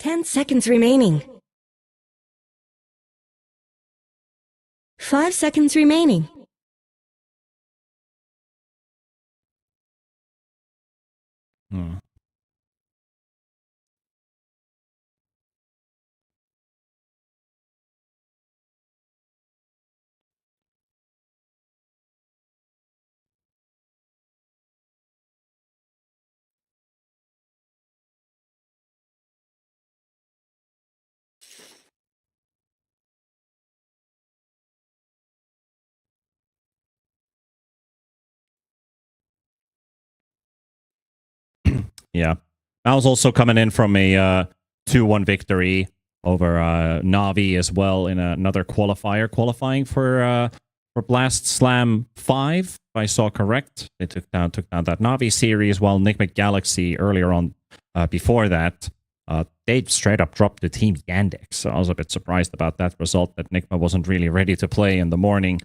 10 seconds remaining. 5 seconds remaining. Yeah. MOUZ also coming in from a 2-1 victory over Navi as well in another qualifier, qualifying for Blast Slam 5, if I saw correct. They took down that Navi series, while Nigma Galaxy earlier on, before that, they straight up dropped the team Yandex. So I was a bit surprised about that result, that Nigma wasn't really ready to play in the morning,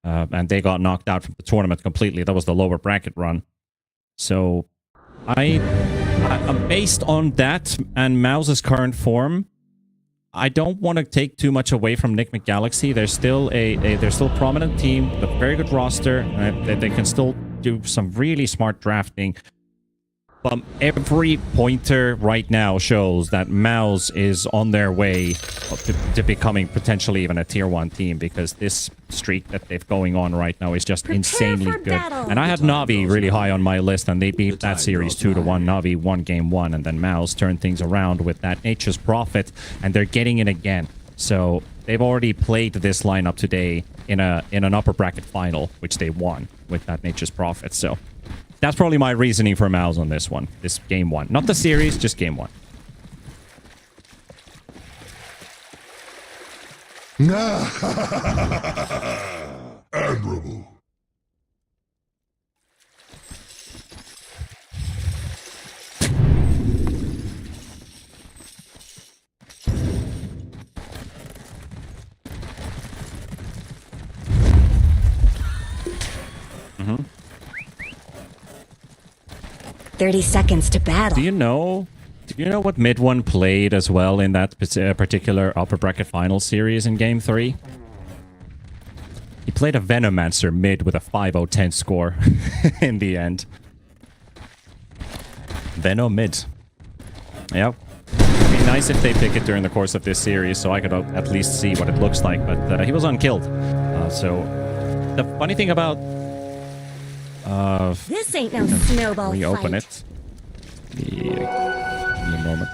and they got knocked out from the tournament completely. That was the lower bracket run. So based on that and MOUZ's current form, I don't want to take too much away from Nigma Galaxy. They're still they're still a prominent team, with a very good roster. They can still do some really smart drafting. But every pointer right now shows that MOUZ is on their way to becoming potentially even a tier 1 team, because this streak that they've going on right now is just insanely good. And I had Navi really high on my list, and they beat that series 2-1. Navi won game 1, and then MOUZ turned things around with that Nature's Prophet, and they're getting it again. So they've already played this lineup today in an upper bracket final, which they won with that Nature's Prophet. So that's probably my reasoning for MOUZ on this one. This game 1. Not the series, just game 1. Admirable. Mm-hmm. 30 seconds to battle. Do you know what mid one played as well in that particular upper bracket final series in game 3? He played a Venomancer mid with a 5-0-10 score in the end. Venom mid. Yep. It'd be nice if they pick it during the course of this series, so I could at least see what it looks like, but he was unkilled. So the funny thing about this ain't no snowball reopen fight. it. Give me a moment.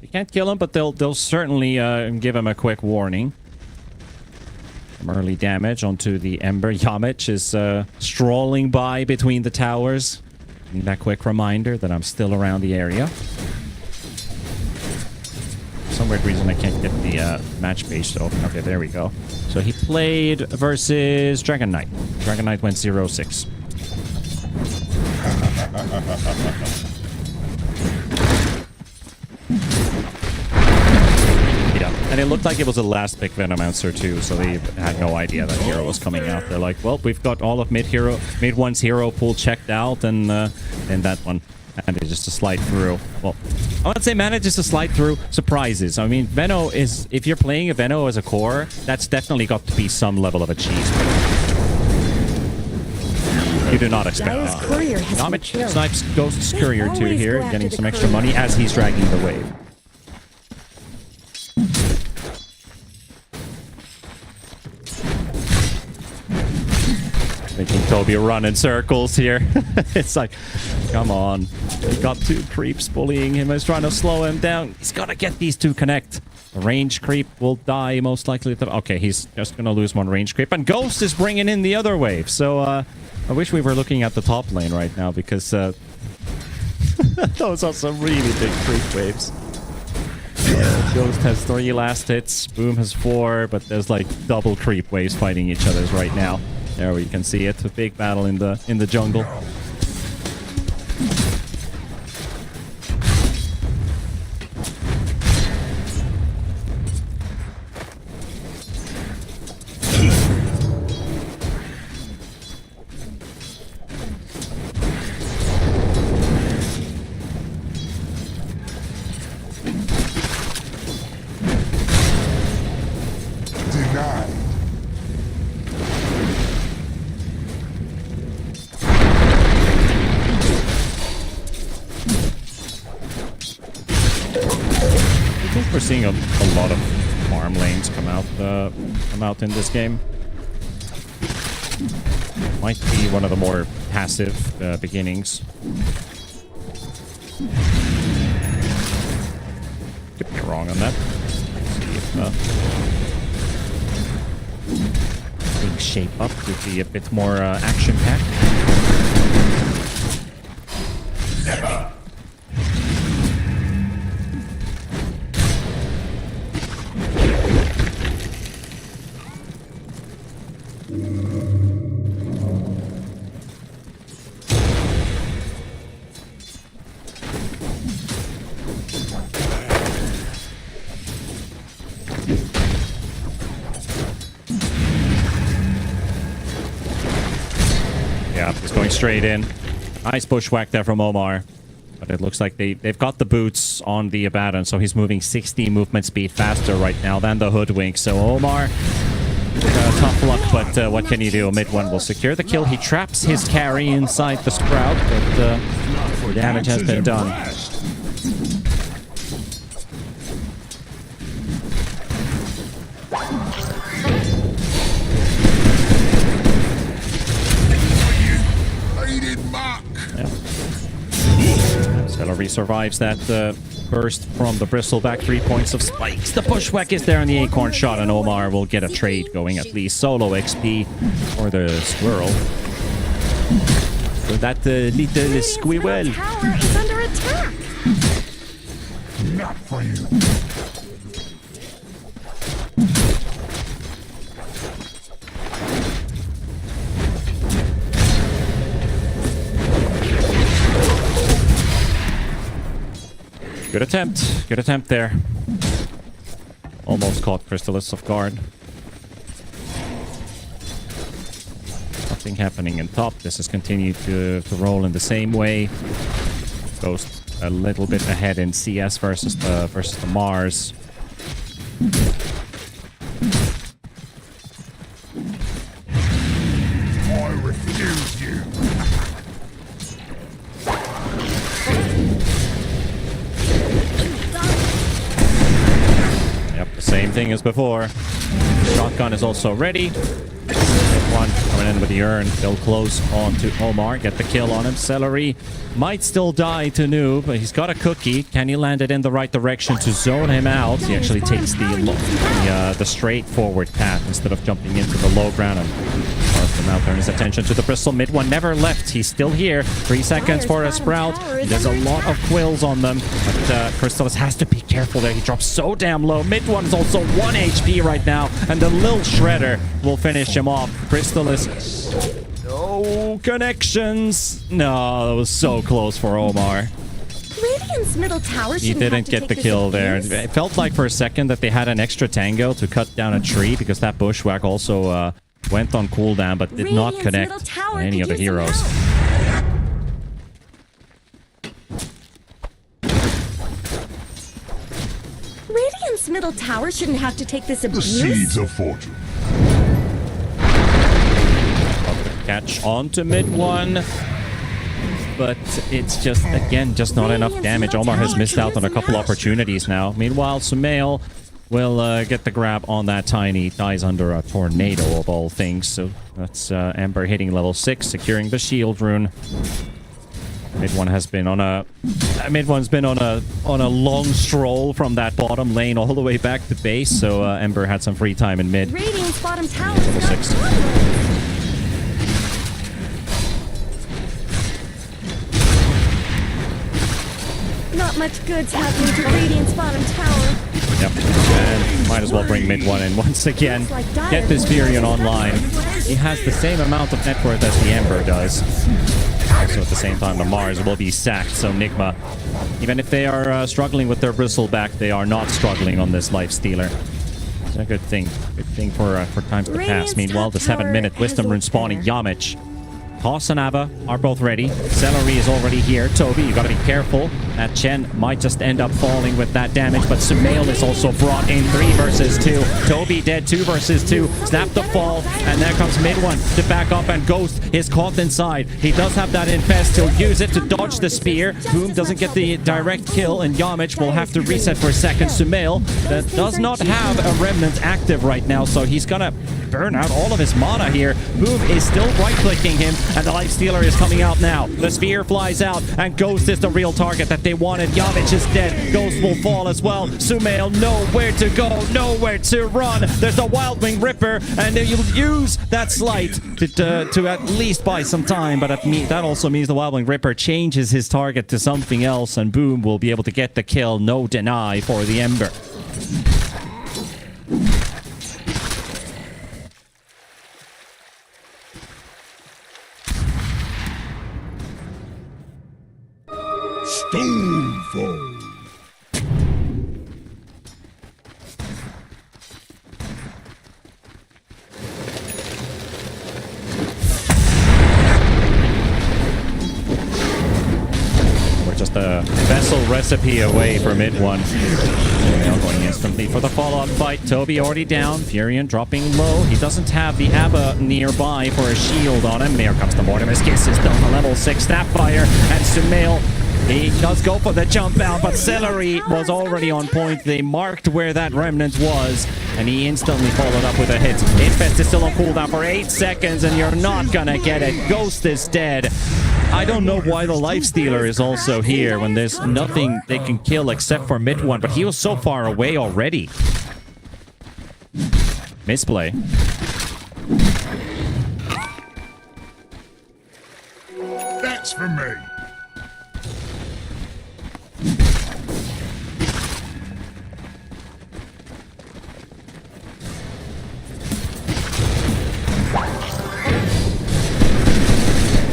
You can't kill him, but they'll certainly give him a quick warning. Some early damage onto the Ember. Yamich is strolling by between the towers. Need that quick reminder that I'm still around the area. For some weird reason I can't get the match page to open. Okay, there we go. So he played versus Dragon Knight. Dragon Knight went 0-6. Yeah, and it looked like it was a last pick Venomancer too, so they had no idea that hero was coming out. They're like, well, we've got all of mid 1's hero pool checked out, and that one. And it's just a slide through. Well, I would say manages to slide through surprises. I mean, Veno is... If you're playing a Veno as a core, that's definitely got to be some level of a cheese. You do not expect that. Yamich snipes Ghost's Courier 2 here, getting some extra money as he's dragging the wave. Making Toby run in circles here. It's like, come on. He's got 2 creeps bullying him. He's trying to slow him down. He's got to get these 2 connect. The range creep will die most likely. Okay, he's just going to lose 1 range creep. And Ghost is bringing in the other wave. So I wish we were looking at the top lane right now, because those are some really big creep waves. Ghost has 3 last hits. Boom has 4, but there's like double creep waves fighting each other right now. There we can see it. A big battle in the jungle. seeing a lot of farm lanes come out in this game. Might be one of the more passive beginnings. Could be wrong on that. Let's see if things shape up to be a bit more action-packed. Yeah, he's going straight in. Nice bushwhack there from Omar. But it looks like they've got the boots on the Abaddon, so he's moving 60 movement speed faster right now than the Hoodwink. So Omar, tough luck, but what can you do? Mid one will secure the kill. He traps his carry inside the Sprout, but the damage has been done. Celery survives that burst from the Bristleback. 3 points of spikes. The bushwhack is there on the acorn shot, and Omar will get a trade going, at least. Solo XP for the squirrel. For that little squirrel. Tower is under attack. Not for you. Good attempt there. Almost caught Crystallis off guard. Nothing happening in top. This has continued to roll in the same way. Ghost a little bit ahead in CS versus the MOUZ. I refuse you. Same thing as before. Shotgun is also ready. One coming in with the urn. Still close on to Omar. Get the kill on him. Celery might still die to Noob, but he's got a cookie. Can he land it in the right direction to zone him out? He actually takes the straightforward path instead of jumping into the low ground and him out. Turn his attention to the Bristol. Mid one never left. He's still here. 3 seconds for a Sprout. There's a lot of quills on them, but Crystallis has to be careful there. He drops so damn low. Mid one is also 1 HP right now, and the Lil Shredder will finish him off. Crystallis. No connections. No, that was so close for Omar. Radiant's middle tower He didn't get the kill there. It felt like for a second that they had an extra tango to cut down a tree, because that bushwhack also went on cooldown, but did not connect any of the heroes. Radiant's middle tower shouldn't have to take this abuse. The seeds of fortune. Catch onto mid one, but it's just, again, just not enough damage. Omar has missed out on a couple opportunities now. Meanwhile, Sumail will get the grab on that Tiny. Dies under a tornado of all things. So that's Ember hitting level 6, securing the shield rune. Mid one has been on a long stroll from that bottom lane all the way back to base. So Ember had some free time in mid. Radiant's bottom tower Level 6. Not much good's happening to Radiant's bottom tower. Yep, and might as well bring mid one in once again. Get this Furion online. He has the same amount of net worth as the Ember does. Also at the same time, the MOUZ will be sacked, so Nigma, even if they are struggling with their Bristleback, they are not struggling on this Life Stealer. It's a good thing. Good thing for times to pass. Meanwhile, the 7-minute Wisdom Rune spawning Yamich. Haas and Ava are both ready. Celery is already here. Toby, you gotta be careful. That Chen might just end up falling with that damage, but Sumail is also brought in 3 versus 2. Toby dead 2 versus 2. Snap the fall, and there comes mid one to back up, and Ghost is caught inside. He does have that infest. He'll use it to dodge the spear. Boom doesn't get the direct kill, and Yamich will have to reset for a second. Sumail that does not have a remnant active right now, so he's gonna burn out all of his mana here. Boom is still right-clicking him, and the Lifestealer is coming out now. The spear flies out, and Ghost is the real target that they wanted. Yamich is dead. Ghost will fall as well. Sumail nowhere to go, nowhere to run. There's a Wildwing Ripper, and you'll use that slight to at least buy some time, but that also means the Wildwing Ripper changes his target to something else, and Boom will be able to get the kill. No deny for the Ember. Stonefall. We're just a vessel recipe away from mid one. Now going instantly for the follow-up fight. Toby already down. Furion dropping low. He doesn't have the Abba nearby for a shield on him. Here comes the Mortimer's Kiss. Is done the level 6 Snapfire. And Sumail, he does go for the jump out, but Celery was already on point. They marked where that remnant was, and he instantly followed up with a hit. Infest is still on cooldown for 8 seconds, and you're not gonna get it. Ghost is dead. I don't know why the Lifestealer is also here when there's nothing they can kill except for mid one, but he was so far away already. Misplay. That's for me.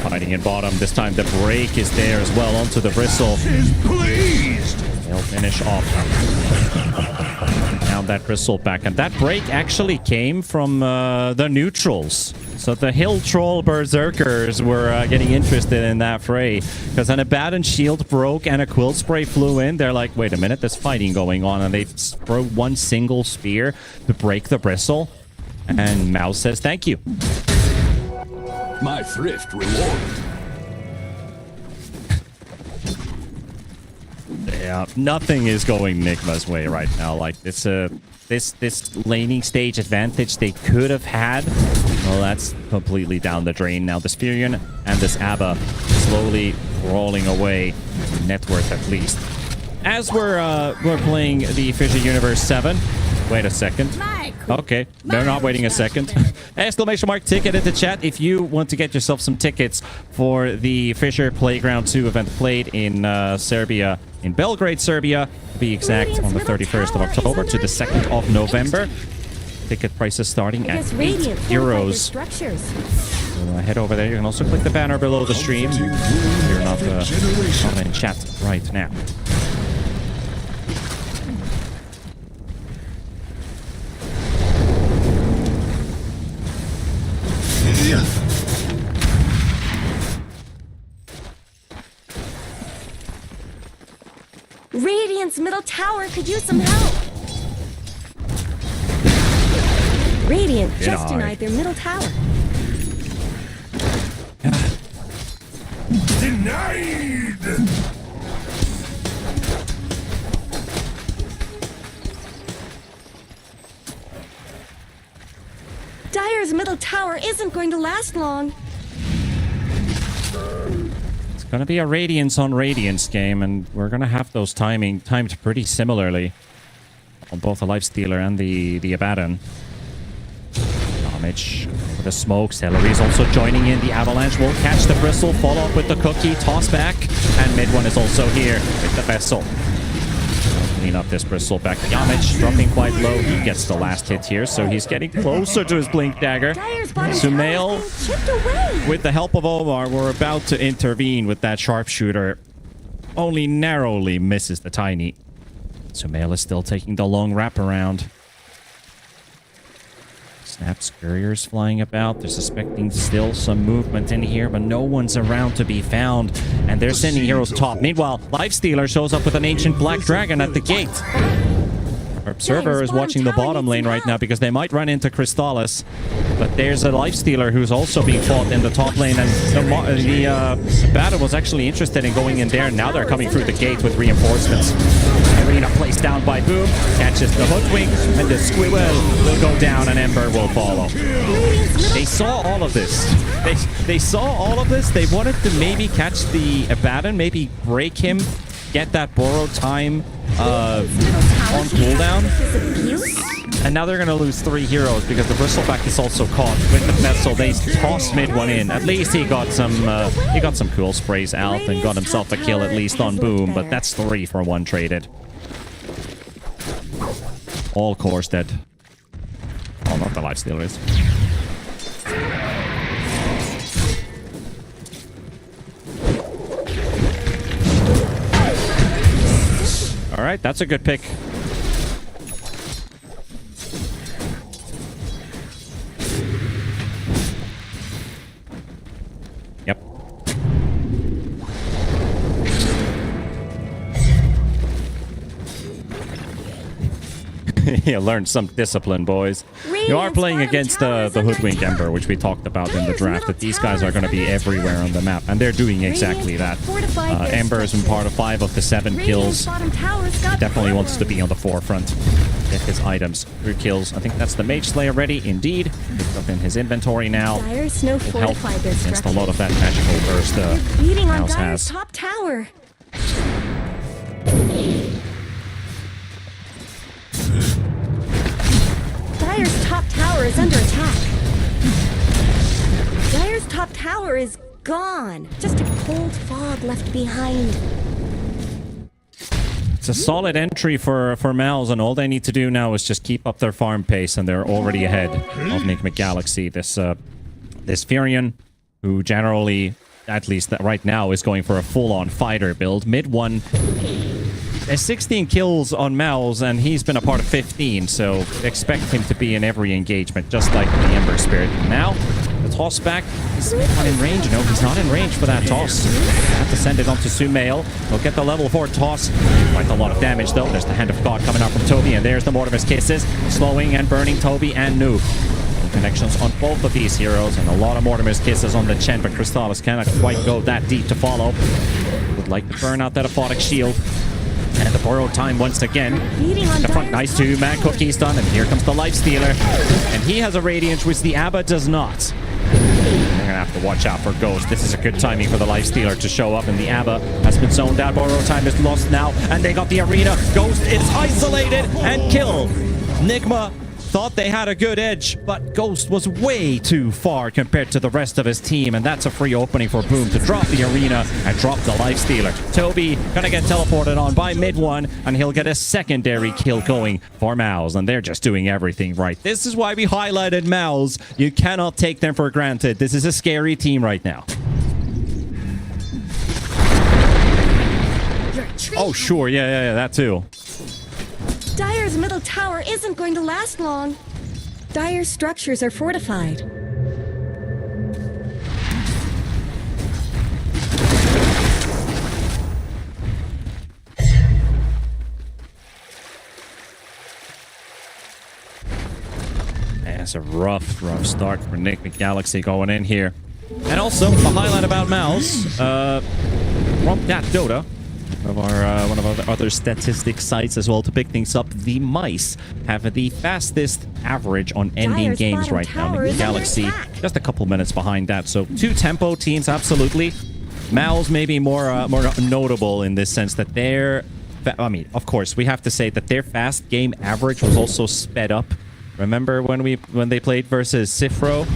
Fighting in bottom. This time the break is there as well onto the bristle. Is pleased. They'll finish off. Now that bristle back. And that break actually came from the neutrals. So the Hill Troll Berserkers were getting interested in that fray. Because an Abaddon shield broke and a Quilt Spray flew in. They're like, wait a minute, there's fighting going on. And they throw one single spear to break the bristle. And MOUZ says, thank you. My thrift reward. Yeah, nothing is going Nigma's way right now. Like this laning stage advantage they could have had, well, that's completely down the drain now. This Furion and this Abba slowly crawling away, net worth at least. As we're playing the FISSURE Universe 7. Wait a second. Okay, they're not waiting a second. Exclamation mark ticket into chat if you want to get yourself some tickets for the FISSURE Playground 2 event played in Serbia, in Belgrade, Serbia, to be exact, on the 31st of October to the 2nd of November. Ticket prices starting at €8. So head over there. You can also click the banner below the stream. You're not in chat right now. Radiant's middle tower could use some help. Radiant just denied their middle tower. Denied. Dire's middle tower isn't going to last long. It's going to be a Radiance on Radiance game, and we're going to have those timed pretty similarly on both the Lifestealer and the Abaddon. Damage with the smoke. Celery is also joining in. The Avalanche will catch the bristle, follow up with the cookie, toss back, and mid one is also here with the vessel. Clean up this bristle back. Yamich dropping quite low. He gets the last hit here, so he's getting closer to his blink dagger. Sumail, with the help of Omar, we're about to intervene with that sharpshooter. Only narrowly misses the tiny. Sumail is still taking the long wraparound. Snaps, couriers flying about. They're suspecting still some movement in here, but no one's around to be found. And they're sending heroes top. Meanwhile, Lifestealer shows up with an ancient black dragon at the gate. Our observer is watching the bottom lane right now because they might run into Crystallis. But there's a Lifestealer who's also being fought in the top lane. And the battle was actually interested in going in there. Now they're coming through the gate with reinforcements. Arena placed down by Boom. Catches the Hoodwink. And the Squirrel will go down and Ember will follow. They saw all of this. They saw all of this. They wanted to maybe catch the Abaddon. Maybe break him. Get that borrowed time on cooldown. And now they're going to lose 3 heroes because the Bristleback is also caught with the vessel. They tossed mid one in. At least he got some cool sprays out and got himself a kill at least on Boom. But that's 3 for 1 traded. All cores dead. Oh, not the Lifestealer is. All right, that's a good pick. Yep. You learned some discipline, boys. You are playing against the Hoodwink Ember, which we talked about in the draft, that these guys are going to be everywhere on the map, and they're doing exactly that. Ember has been part of 5 of the 7 kills. Definitely wants to be on the forefront. Get his items through kills. I think that's the Mage Slayer ready, indeed. Picked up in his inventory now. Will help against a lot of that magical burst MOUZ has. Top tower. Dire's top tower is under attack. Dire's top tower is gone. Just a cold fog left behind. It's a solid entry for MOUZ, and all they need to do now is just keep up their farm pace, and they're already ahead of Nigma Galaxy. This Furion, who generally, at least right now, is going for a full-on fighter build. Mid one. There's 16 kills on MOUZ, and he's been a part of 15, so expect him to be in every engagement, just like the Ember Spirit. Now, the toss back is not in range. No, he's not in range for that toss. Have to send it on to Sumail. He'll get the level 4 toss. Quite a lot of damage, though. There's the Hand of God coming out from Toby, and there's the Mortimer's Kisses, slowing and burning Toby and Noob. Connections on both of these heroes, and a lot of Mortimer's Kisses on the Chen, but Crystallis cannot quite go that deep to follow. Would like to burn out that Aphotic Shield. And the borrowed time once again. The front, nice 2-man cookies done, and here comes the Lifestealer. And he has a Radiance, which the Abba does not. They're gonna have to watch out for Ghost. This is a good timing for the Lifestealer to show up, and the Abba has been zoned out. Borrowed time is lost now, and they got the arena. Ghost is isolated and killed. Nigma thought they had a good edge, but Ghost was way too far compared to the rest of his team, and that's a free opening for Boom to drop the arena and drop the Lifestealer. Toby gonna get teleported on by mid one, and he'll get a secondary kill going for MOUZ, and they're just doing everything right. This is why we highlighted MOUZ. You cannot take them for granted. This is a scary team right now. Oh, sure. Yeah, that too. Dire's middle tower isn't going to last long. Dire's structures are fortified. It's a rough start for Nigma Galaxy going in here. And also, a highlight about MOUZ, from that Dota, one of our other statistic sites as well to pick things up. The mice have the fastest average on ending games right now. Nigma Galaxy just a couple minutes behind that. So 2 tempo teams, absolutely. MOUZ may be more notable in this sense that they're... I mean, of course, we have to say that their fast game average was also sped up. Remember when they played versus Sifro?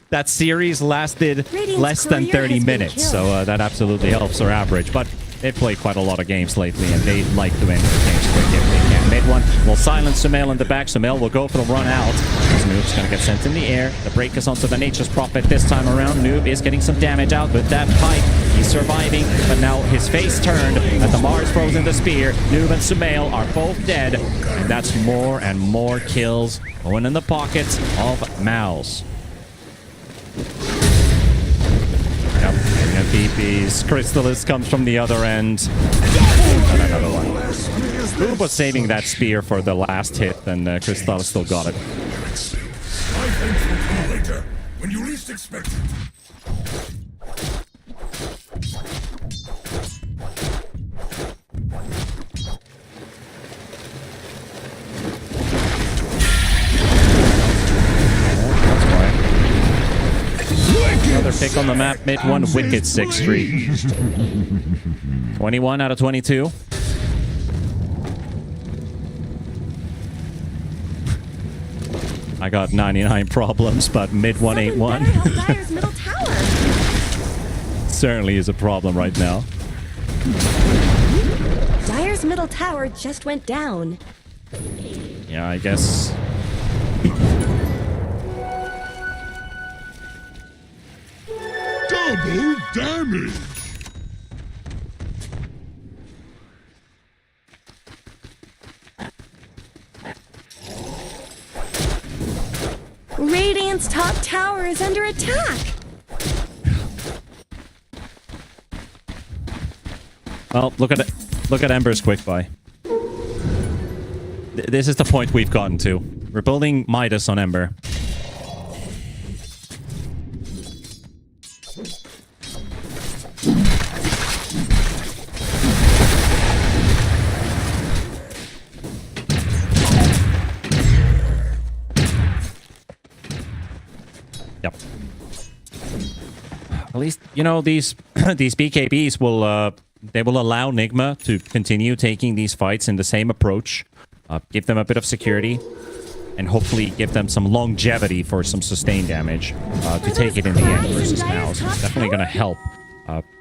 That series lasted less than 30 minutes, so that absolutely helps our average. But they've played quite a lot of games lately, and they like to end their games quick if they can. Mid one will silence Sumail in the back. Sumail will go for the run out. This Noob's going to get sent in the air. The break is onto the Nature's Prophet this time around. Noob is getting some damage out with that pike. He's surviving, but now his face turned, and the Mars throws in the spear. Noob and Sumail are both dead, and that's more and more kills going in the pockets of MOUZ. Yep, and TPs. Crystallis comes from the other end. And another one. Who was saving that spear for the last hit, and Crystallis still got it. My thanks will come later, when you least expect it. Another pick on the map, mid one, wicked 6-3. 21 out of 22. I got 99 problems, but mid 181 Dire's middle tower. certainly is a problem right now. Dire's middle tower just went down. Yeah, I guess. Double damage! Radiant's top tower is under attack. Well, look at it. Look at Ember's quick buy. This is the point we've gotten to. We're building Midas on Ember. Yep. At least, you know, these these BKBs will they will allow Nigma to continue taking these fights in the same approach, give them a bit of security, and hopefully give them some longevity for some sustained damage to take it in the end versus MOUZ. It's definitely going to help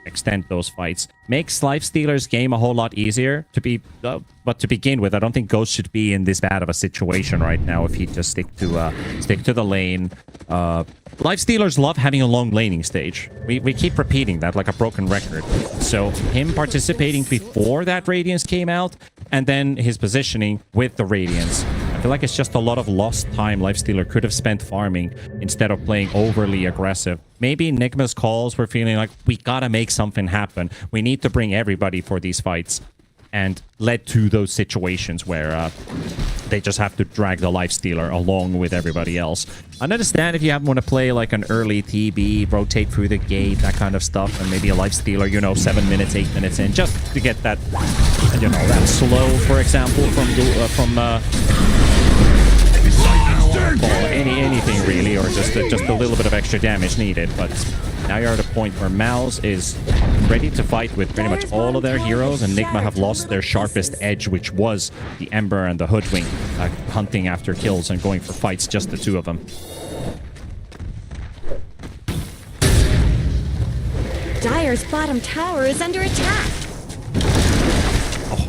extend those fights. Makes Lifestealer's game a whole lot easier to be, but to begin with, I don't think Ghost should be in this bad of a situation right now if he just stick to the lane. Lifestealers love having a long laning stage. We keep repeating that like a broken record. So him participating before that Radiance came out, and then his positioning with the Radiance, I feel like it's just a lot of lost time Lifestealer could have spent farming instead of playing overly aggressive. Maybe Nigma's calls were feeling like, we gotta make something happen. We need to bring everybody for these fights. And led to those situations where they just have to drag the Lifestealer along with everybody else. I understand if you want to play like an early TB, rotate through the gate, that kind of stuff, and maybe a Lifestealer, you know, 7 minutes, 8 minutes in, just to get that, you know, that slow, for example, from anything really, or just a little bit of extra damage needed. But now you're at a point where MOUZ is ready to fight with pretty much all of their heroes, and Nigma have lost their sharpest edge, which was the Ember and the Hoodwink, hunting after kills and going for fights, just the two of them. Dire's bottom tower is under attack. Oh,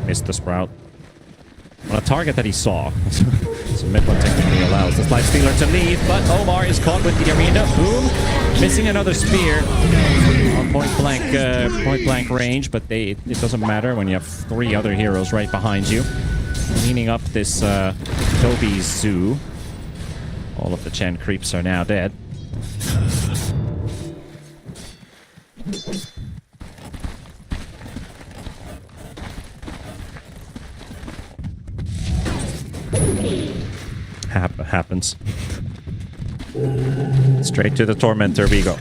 missed the Sprout. On a target that he saw. So mid one technically allows this Lifestealer to leave, but Omar is caught with the arena. Boom! Missing another spear on point blank range, but it doesn't matter when you have 3 other heroes right behind you. Cleaning up this Toby's zoo. All of the Chen creeps are now dead. Happens. Straight to the Tormentor we go. Are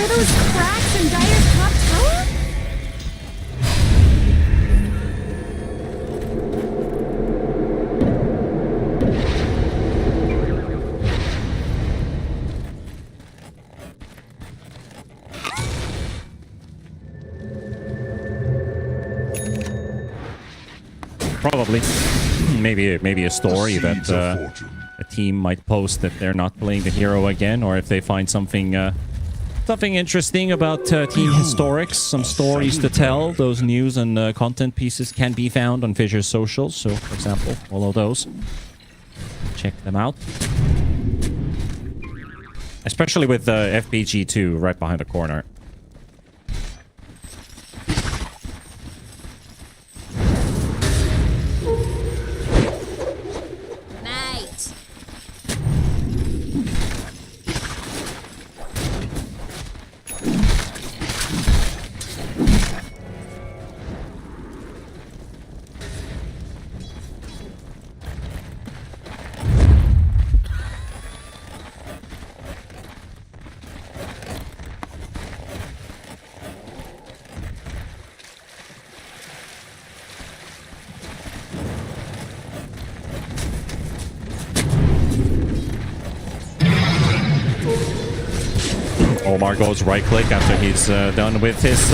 those cracks in Dire's top tower? Probably. Maybe a story that a team might post that they're not playing the hero again, or if they find something interesting about team historics, some stories to tell. Those news and content pieces can be found on Fissure's socials. So, for example, follow those. Check them out. Especially with FPG2 right behind the corner. Omar goes right click after he's done with his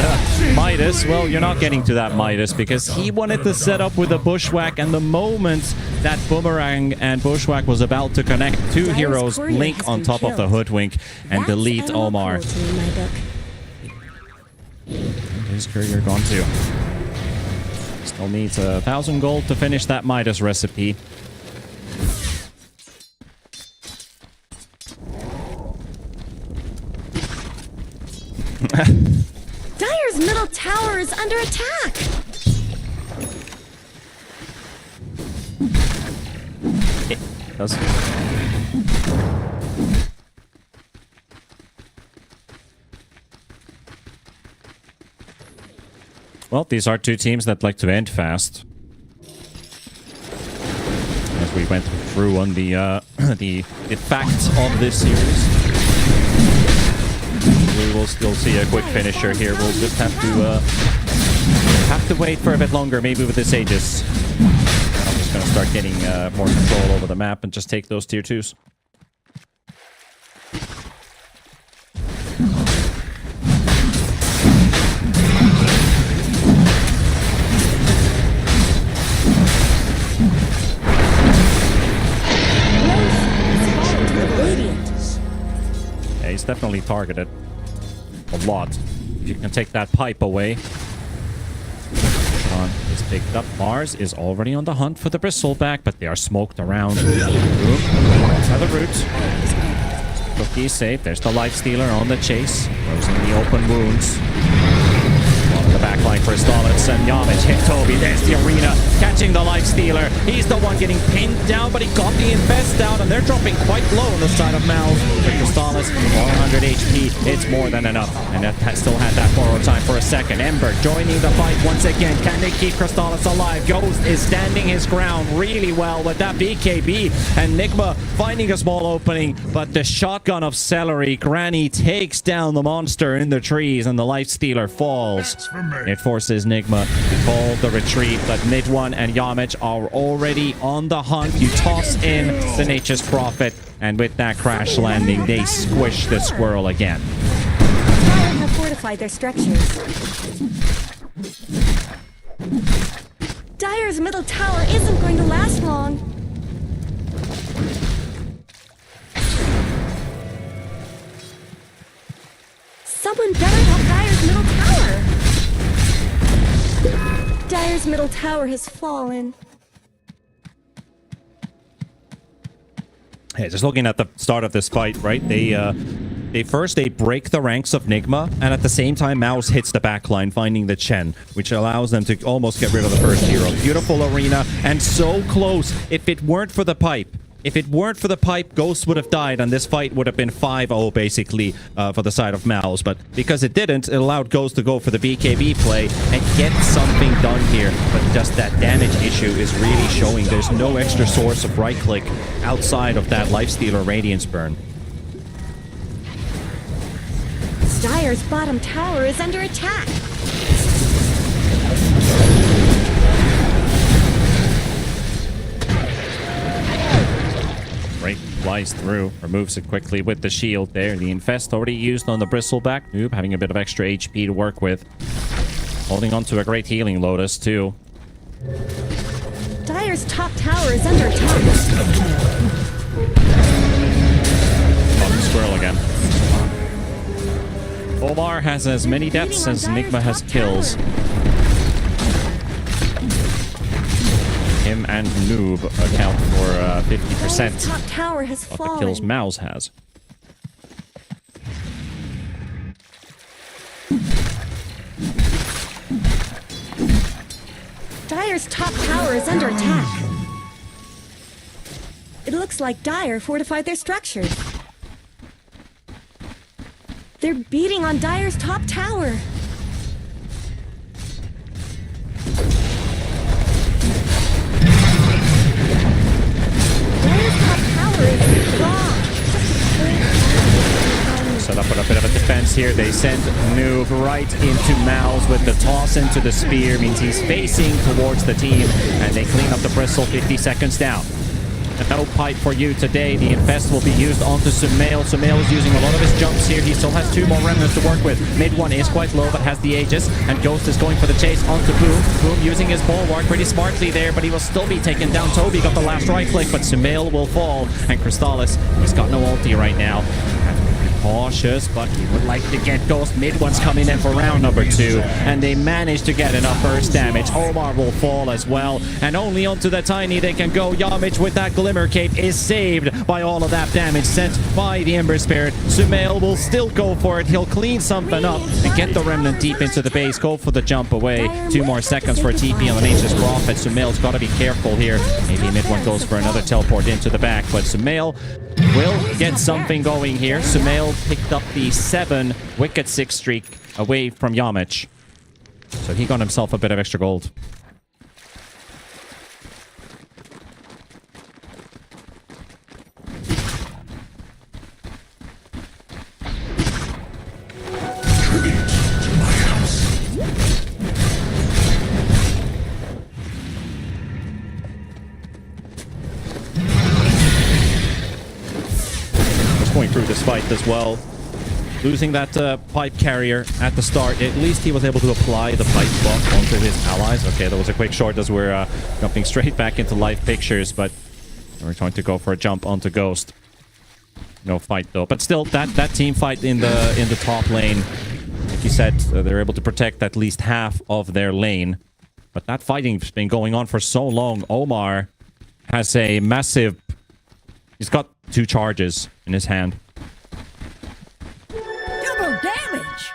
Midas. Well, you're not getting to that Midas because he wanted to set up with a Bushwhack, and the moment that Boomerang and Bushwhack was about to connect, two Dyer's heroes courier blink has on been top of the killed. Hoodwink and That's delete animal Omar. cruelty in my book. His courier gone too. Still needs 1,000 gold to finish that Midas recipe. Dyer's middle tower is under attack. It does. Well, these are two teams that like to end fast. As we went through on the the facts of this series, we will still see a quick finisher here. We'll just have to wait for a bit longer, maybe with this Aegis. I'm just gonna start getting more control over the map and just take those tier 2s. He's definitely targeted a lot. If you can take that pipe away. Is picked up. Mars is already on the hunt for the bristleback, but they are smoked around. Another route. Cookie is safe. There's the Lifestealer on the chase. Closing the open wounds. On the backline for Stalins and Yamich hit Toby. There's the Arena catching the Lifestealer. He's the one getting pinned down, but he got the Infest down, and they're dropping quite low on the side of MOUZ. For Crystallis, 400 HP. It's more than enough. And that still had that borrow time for a second. Ember joining the fight once again. Can they keep Crystallis alive? Ghost is standing his ground really well with that BKB. And Nigma finding a small opening, but the shotgun of Celery. Granny takes down the monster in the trees, and the Lifestealer falls. It forces Nigma to call the retreat, but Mid1 and Yamich are already on the hunt. You toss in the Nature's Prophet, and with that crash landing, they squish the squirrel again. Dyer have fortified their structures. Dyer's middle tower isn't going to last long. Someone better help Dyer's middle tower. Dyer's middle tower has fallen. Hey, just looking at the start of this fight, right? They break the ranks of Nigma, and at the same time, MOUZ hits the backline, finding the Chen, which allows them to almost get rid of the first hero. Beautiful Arena, and so close. If it weren't for the pipe, Ghost would have died, and this fight would have been 5-0, basically, for the side of MOUZ. But because it didn't, it allowed Ghost to go for the BKB play and get something done here. But just that damage issue is really showing there's no extra source of right-click outside of that Lifestealer Radiance burn. Dyer's bottom tower is under attack. Drake flies through, removes it quickly with the shield there. The Infest already used on the Bristleback. Noob having a bit of extra HP to work with. Holding on to a great healing Lotus, too. Dyer's top tower is under attack. On the squirrel again. Omar has as many deaths as Nigma has kills. Him and Noob account for 50% Top tower has of the fallen. kills MOUZ has. Dyer's top tower is under attack. It looks like Dyer fortified their structures. They're beating on Dyer's top tower. Dyer's top tower is strong. Set up with a bit of a defense here. They send Noob right into MOUZ with the toss into the spear. Means he's facing towards the team. And they clean up the bristle 50 seconds down. No pipe for you today. The Infest will be used onto Sumail. Sumail is using a lot of his jumps here. He still has 2 more remnants to work with. Mid one is quite low, but has the Aegis. And Ghost is going for the chase onto Boom. Boom using his bulwark pretty smartly there, but he will still be taken down. Toby got the last right click, but Sumail will fall. And Crystallis, he's got no ulti right now. Cautious, but he would like to get Ghost. Mid one's coming in for round number 2, and they managed to get enough burst damage. Omar will fall as well, and only onto the Tiny they can go. Yamich with that Glimmer Cape is saved by all of that damage sent by the Ember Spirit. Sumail will still go for it. He'll clean something up and get the Remnant deep into the base. Go for the jump away. 2 more seconds for a TP on the Nature's Prophet. Sumail's got to be careful here. Maybe mid one goes for another teleport into the back, but Sumail will get something going here. Sumail picked up the 7 Wicked 6 streak away from Yamich. So he got himself a bit of extra gold. Going through this fight as well. Losing that pipe carrier at the start, at least he was able to apply the pipe buff onto his allies. Okay, that was a quick short as we're jumping straight back into live pictures, but we're trying to go for a jump onto Ghost. No fight though, but still that team fight in the top lane, like you said, they're able to protect at least half of their lane. But that fighting's been going on for so long. Omar has a massive... He's got 2 charges in his hand. Double damage!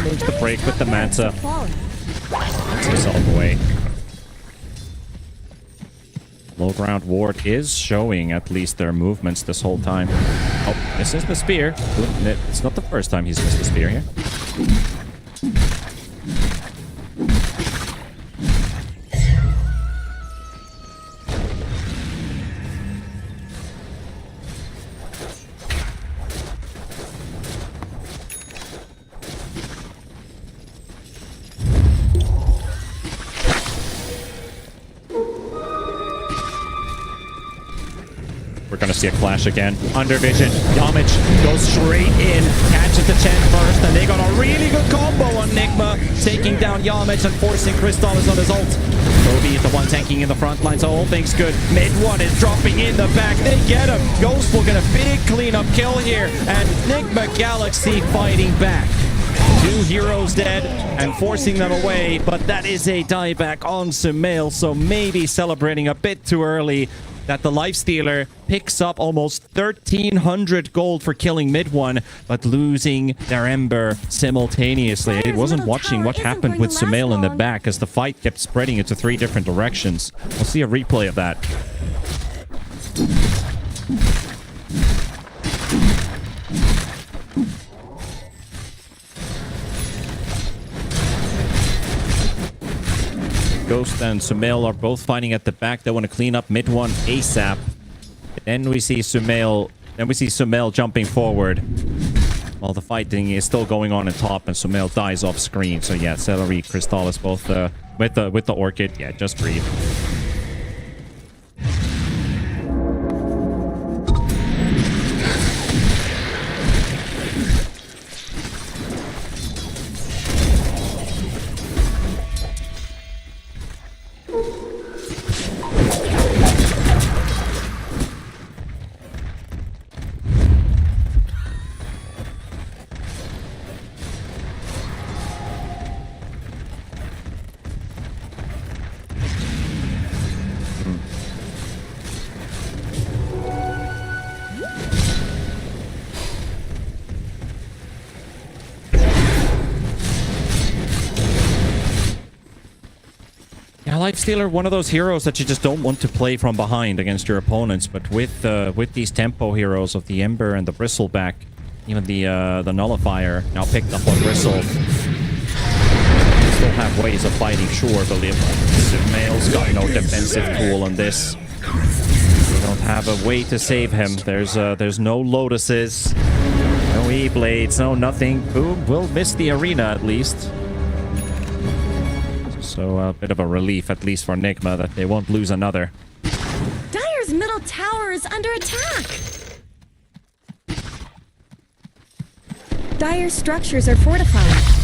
Moves the break with the Manta. Gets himself away. Low ground ward is showing at least their movements this whole time. Oh, misses the spear. It's not the first time he's missed the spear here. We're going to see a clash again. Under vision. Yamich goes straight in. Catches the Chen first. And they got a really good combo on Nigma. Taking down Yamich and forcing Crystallis on his ult. Toby is the one tanking in the front line, so all things good. Mid one is dropping in the back. They get him. Ghost will get a big cleanup kill here. And Nigma Galaxy fighting back. 2 heroes dead and forcing them away. But that is a dieback on Sumail. So maybe celebrating a bit too early. That the Lifestealer picks up almost 1,300 gold for killing mid one, but losing their Ember simultaneously. It wasn't watching what happened with Sumail in the back as the fight kept spreading into 3 different directions. We'll see a replay of that. Ghost and Sumail are both fighting at the back. They want to clean up mid one ASAP. Then we see Sumail jumping forward. While the fighting is still going on in top and Sumail dies off screen. So yeah, Celery, Crystallis both with the Orchid. Yeah, just breathe. Lifestealer, one of those heroes that you just don't want to play from behind against your opponents, but with these tempo heroes of the Ember and the Bristleback, even the Nullifier now picked up on Bristle. ways of fighting, sure, but Sumail's got no defensive tool on this. We don't have a way to save him. There's no lotuses, no E-blades, no nothing. Boom, will miss the arena at least. So a bit of a relief, at least for Nigma, that they won't lose another. Dire's middle tower is under attack. Dire's structures are fortified.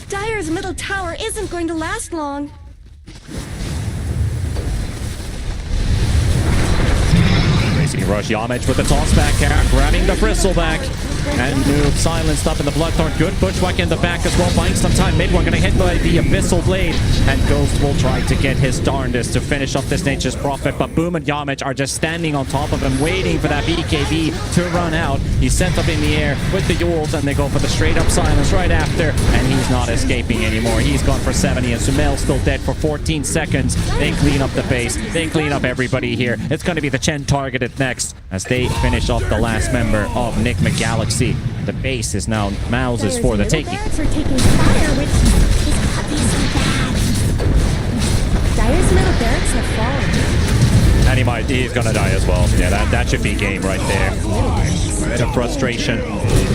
Dire's middle tower isn't going to last long. Racing rush, Yamich with the toss back, grabbing the bristleback. And move silenced up in the Bloodthorn. Good bushwhack in the back as well, buying some time. Mid one gonna hit by the Abyssal Blade. And Ghost will try to get his darndest to finish off this Nature's Prophet. But Boom and Yamich are just standing on top of him, waiting for that BKB to run out. He's sent up in the air with the Yules, and they go for the straight up silence right after. And he's not escaping anymore. He's gone for 70, and Sumail's still dead for 14 seconds. They clean up the base. They clean up everybody here. It's gonna be the Chen targeted next as they finish off the last member of Nigma Galaxy. The base is now MOUZ for the taking. Dire's middle barracks are taking fire, which is gonna be so bad. Dire's middle barracks have fallen. And he's gonna die as well. Yeah, that should be game right there. Bit of frustration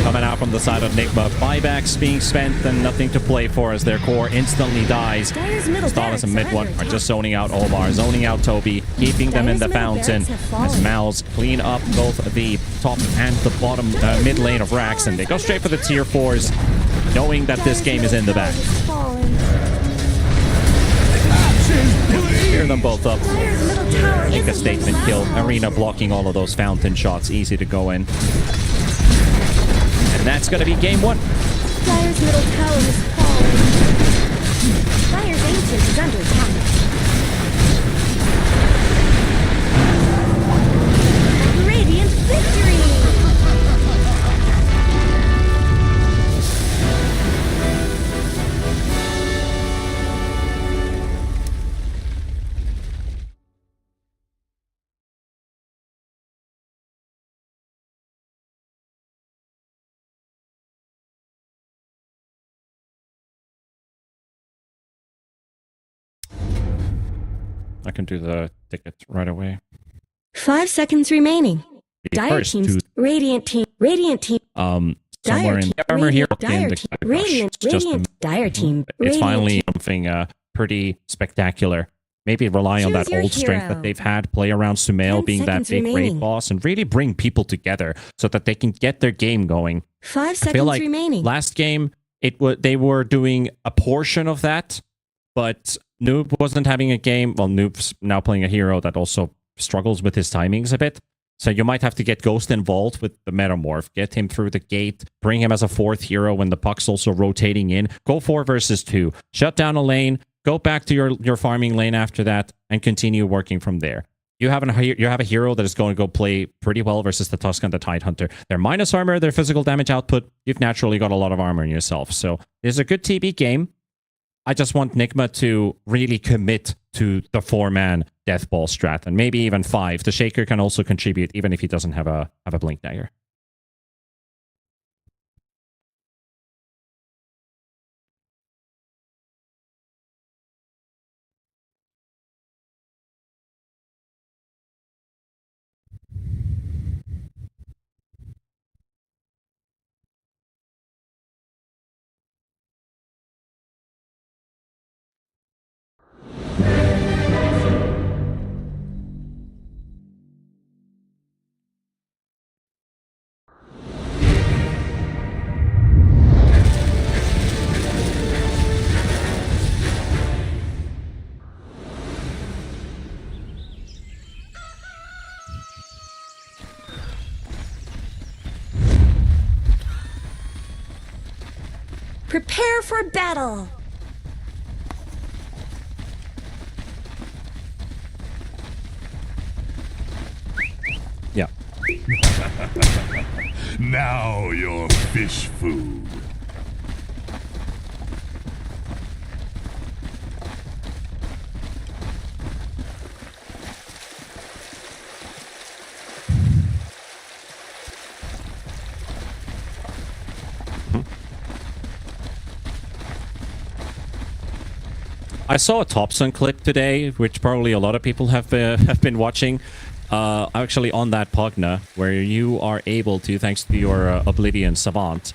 coming out from the side of Nigma. Buybacks being spent and nothing to play for as their core instantly dies. Stalas and mid one are just zoning out Omar, zoning out Toby, keeping them in the fountain as MOUZ clean up both the top and the bottom mid lane of Rax, and they go straight for the tier 4s, knowing that this game is in the bag. Clear them both up. Make a statement kill. Arena blocking all of those fountain shots. Easy to go in. And that's going to be game 1. Dire's middle tower is falling. Dire's ancient is under attack. Radiant victory! I can do the ticket right away. 5 seconds remaining. The Dire first teams, two, Radiant team, somewhere in the armor here. Dire team, Radiant, Dire team. It's finally something pretty spectacular. Maybe rely on that Choose your old strength hero. that they've had, play around Sumail 10 being that seconds big raid remaining. boss, and really bring people together so that they can get their game going. 5 I seconds feel like remaining. last game they were doing a portion of that, but Noob wasn't having a game. Well, Noob's now playing a hero that also struggles with his timings a bit. So you might have to get Ghost involved with the Metamorph, get him through the gate, bring him as a 4th hero when the puck's also rotating in. Go 4 versus 2. Shut down a lane, go back to your farming lane after that, and continue working from there. You have a hero that is going to go play pretty well versus the Tusk and the Tidehunter. Their minus armor, their physical damage output, you've naturally got a lot of armor in yourself. So it's a good TB game. I just want Nigma to really commit to the 4-man death ball strat, and maybe even 5. The Shaker can also contribute even if he doesn't have a Blink Dagger. Prepare for battle! Yeah. Now you're fish food. I saw a Thompson clip today, which probably a lot of people have been watching. Actually, on that Pugna, where you are able to, thanks to your Oblivion Savant,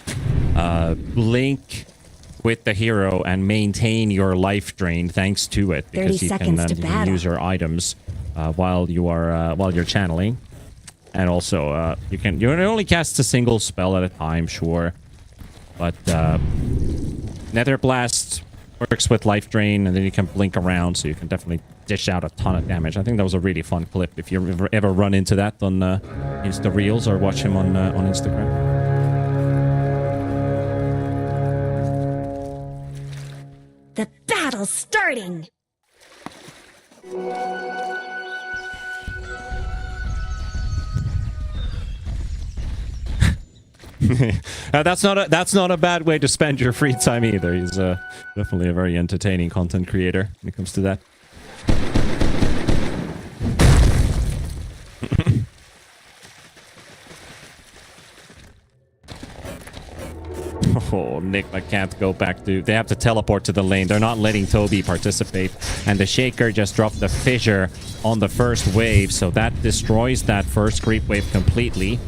blink with the hero and maintain your life drain thanks to it, because you can use your items while you're channeling, and also you can only cast a single spell at a time, sure, but Nether Blast works with life drain, and then you can blink around, so you can definitely dish out a ton of damage. I think that was a really fun clip. If you ever run into that on Insta Reels or watch him on Instagram. The battle's starting! That's not a bad way to spend your free time either. He's definitely a very entertaining content creator when it comes to that. Oh, Nigma can't go back to... They have to teleport to the lane. They're not letting Toby participate. And the Shaker just dropped the Fissure on the first wave, so that destroys that first creep wave completely.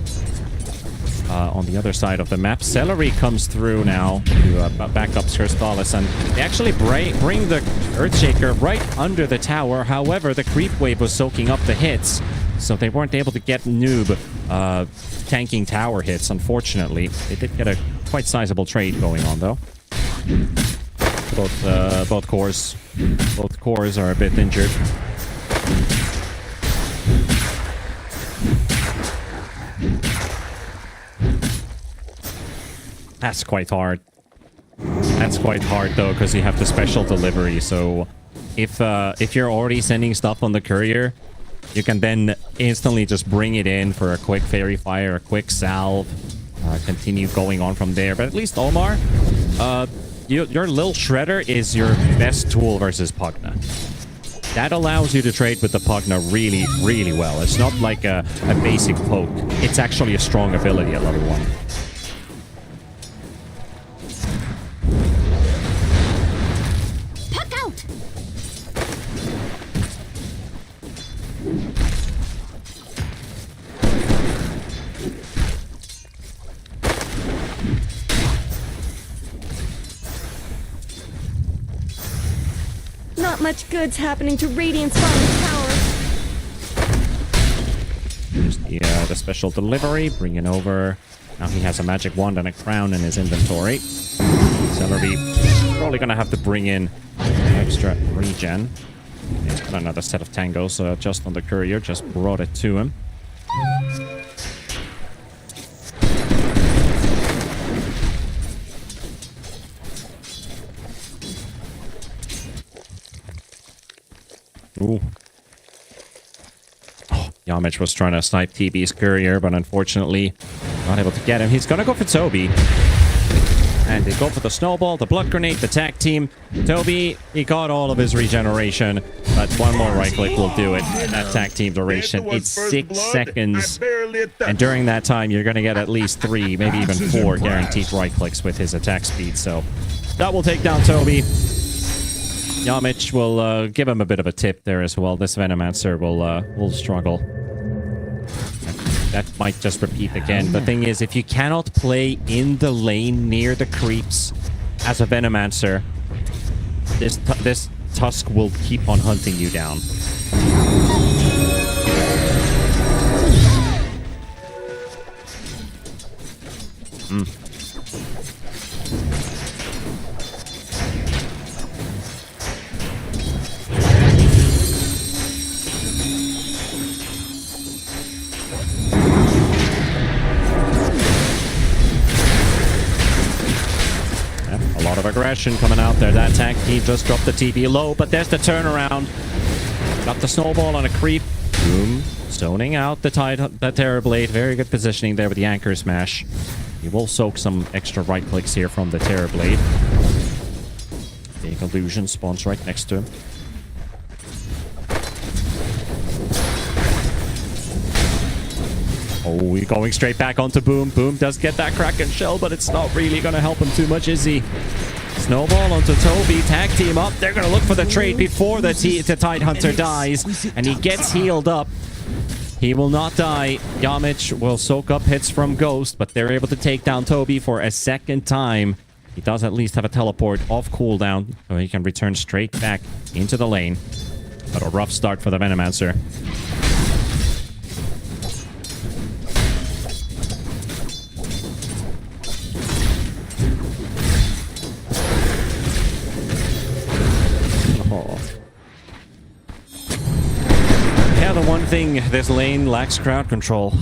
On the other side of the map, Celery comes through now to back up Skurstalis, and they actually bring the Earthshaker right under the tower. However, the creep wave was soaking up the hits, so they weren't able to get Noob tanking tower hits, unfortunately. They did get a quite sizable trade going on, though. Both cores are a bit injured. That's quite hard. That's quite hard, though, because you have the special delivery. So if you're already sending stuff on the courier, you can then instantly just bring it in for a quick Fairy Fire, a quick salve, continue going on from there. But at least Omar, your Lil Shredder is your best tool versus Pugna. That allows you to trade with the Pugna really, really well. It's not like a basic poke. It's actually a strong ability at level 1. Not much good's happening to Radiant's bottom tower. There's the special delivery, bringing over. Now he has a magic wand and a crown in his inventory. Celery probably gonna have to bring in extra regen. He's got another set of tangos just on the courier, just brought it to him. Ooh. Oh, Yamich was trying to snipe TB's courier, but unfortunately not able to get him. He's gonna go for Toby. And they go for the snowball, the blood grenade, the tag team. Toby, he got all of his regeneration, but one more right click will do it. That tag team duration, it's 6 seconds. And during that time, you're gonna get at least 3, maybe even 4 guaranteed right clicks with his attack speed. So that will take down Toby. Yamich will give him a bit of a tip there as well. This Venomancer will struggle. That might just repeat again. The thing is, if you cannot play in the lane near the creeps as a Venomancer, this Tusk will keep on hunting you down. Of aggression coming out there. That tag team just dropped the TP low, but there's the turnaround. Got the snowball on a creep. Boom. Stoning out the Terror Blade. Very good positioning there with the anchor smash. He will soak some extra right clicks here from the Terror Blade. Big illusion spawns right next to him. Oh, we're going straight back onto Boom. Boom does get that Kraken shell, but it's not really going to help him too much, is he? He's Snowball onto Toby. Tag team up. They're going to look for the trade before the Tidehunter dies. And he gets healed up. He will not die. Yamich will soak up hits from Ghost, but they're able to take down Toby for a second time. He does at least have a teleport off cooldown, so he can return straight back into the lane. But a rough start for the Venomancer. Yeah, the one thing, this lane lacks crowd control.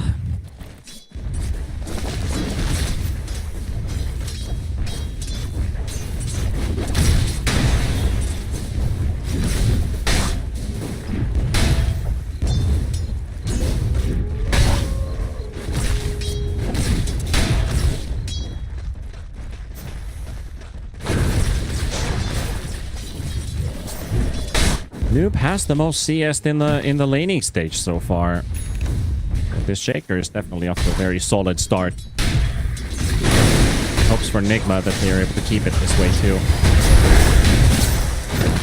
Noob has the most CS in the laning stage so far. But this Shaker is definitely off to a very solid start. Hopes for Nigma that they are able to keep it this way too.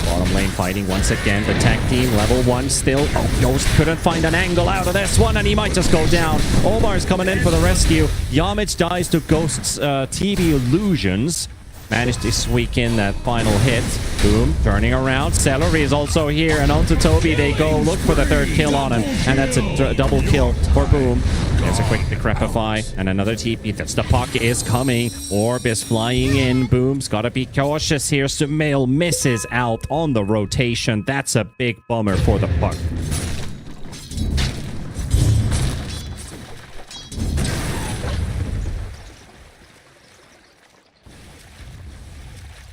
Bottom lane fighting once again. The tag team level 1 still. Oh, Ghost couldn't find an angle out of this one, and he might just go down. Omar's coming in for the rescue. Yamich dies to Ghost's TB illusions. Managed to squeak in that final hit. Boom, turning around. Celery is also here, and onto Toby they go. Look for the third kill on him, and that's a double kill for Boom. There's a quick Decrepify, and another TP. That's the puck is coming. Orb is flying in. Boom's got to be cautious here. Sumail misses out on the rotation. That's a big bummer for the puck.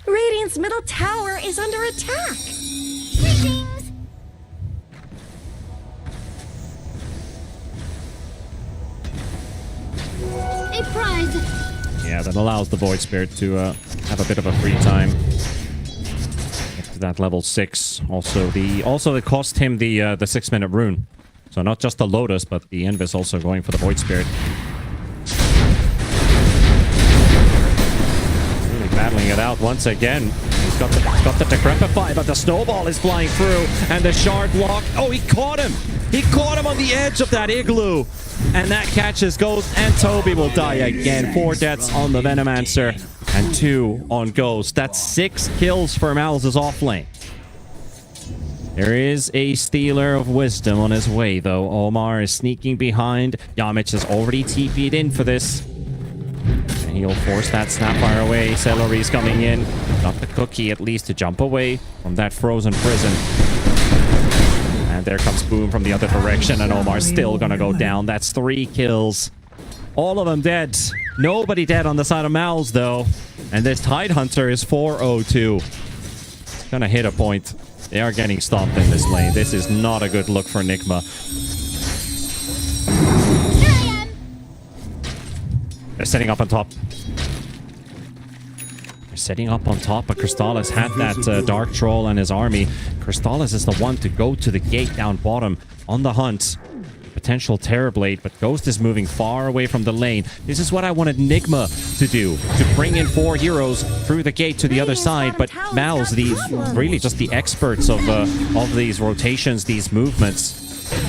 Radiant's middle tower is under attack. Greetings! A prize! Yeah, that allows the Void Spirit to have a bit of a free time. Get to that level 6. Also, it cost him the 6-minute rune. So not just the Lotus, but the Invis also going for the Void Spirit. Really battling it out once again. He's got the Decrepify, but the Snowball is flying through, and the Shard Lock. Oh, he caught him! He caught him on the edge of that Igloo! And that catches Ghost, and Toby will die again. 4 deaths on the Venomancer, and 2 on Ghost. That's 6 kills for MOUZ's offlane. There is a Stealer of Wisdom on his way, though. Omar is sneaking behind. Yamich has already TP'd in for this. And he'll force that Snapfire away. Celery's coming in. Got the cookie, at least, to jump away from that frozen prison. And there comes Boom from the other direction, and Omar's still gonna go down. That's 3 kills. All of them dead. Nobody dead on the side of MOUZ, though. And this Tidehunter is 402. It's gonna hit a point. They are getting stomped in this lane. This is not a good look for Nigma. Here I am! They're setting up on top. They're setting up on top, but Crystallis had that Dark Troll and his army. Crystallis is the one to go to the gate down bottom on the hunt. Potential Terrorblade, but Ghost is moving far away from the lane. This is what I wanted Nigma to do, to bring in 4 heroes through the gate to the other side. But MOUZ, really just the experts of these rotations, these movements.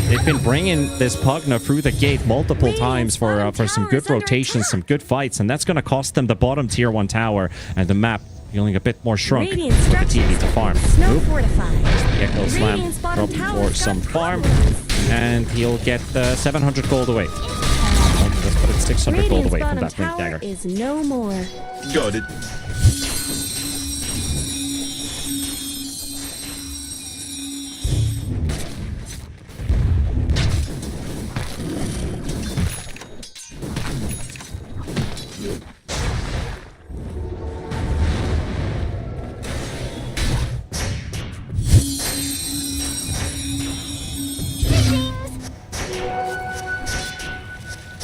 They've been bringing this Pugna through the gate multiple times for some good rotations, some good fights, and that's going to cost them the bottom tier 1 tower and the map feeling a bit more shrunk for the TV to farm. Snow fortified. Echo Slam drop for some farm, and he'll get 700 gold away. Let's put it 600 gold away from that Blink Dagger. Is no more. Got it.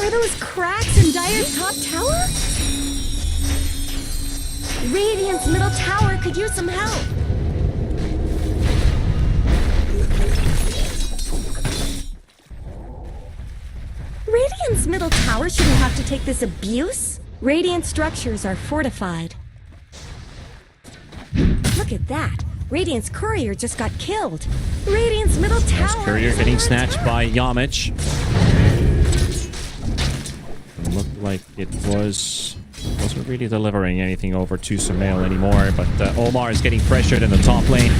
Are those cracks in Dire's top tower? Radiant's middle tower could use some help. Radiant's middle tower shouldn't have to take this abuse. Radiant structures are fortified. Look at that. Radiant's courier just got killed. Radiant's middle tower. Courier is getting under snatched attack. by Yamich. Looked like it wasn't really delivering anything over to Sumail anymore, but Omar is getting pressured in the top lane.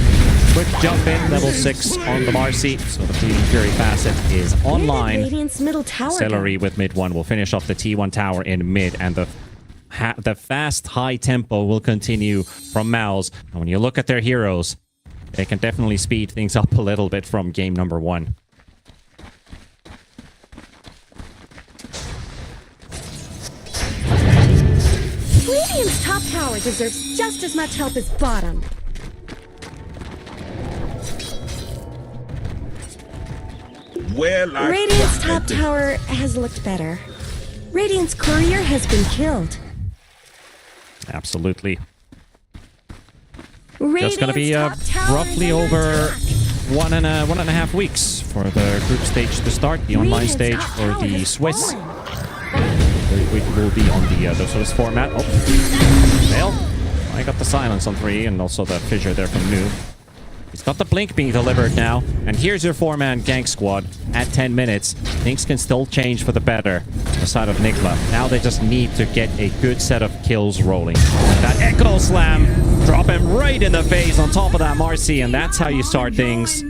Quick jump in, level 6 on the Marcy. So the Fleeting Fury facet is Where did online. Radiant's middle tower Celery go? with mid 1 will finish off the T1 tower in mid, and the fast high tempo will continue from MOUZ. And when you look at their heroes, they can definitely speed things up a little bit from game number 1. Radiant's top tower deserves just as much help as bottom. Well, I Radiant's tried top to- tower has looked better. Radiant's courier has been killed. Absolutely. Radiant's Just going to be top tower roughly is under over attack. 1.5 weeks for the group stage to start. The online Radiant's stage top for tower the has Swiss. fallen. We will be on the Swiss format. Oh, fail. I got the silence on 3 and also the fissure there from New. He's got the blink being delivered now. And here's your 4-man gank squad at 10 minutes. Things can still change for the better on the side of Nigma. Now they just need to get a good set of kills rolling. That Echo Slam, drop him right in the face on top of that Marcy, and that's how you start things.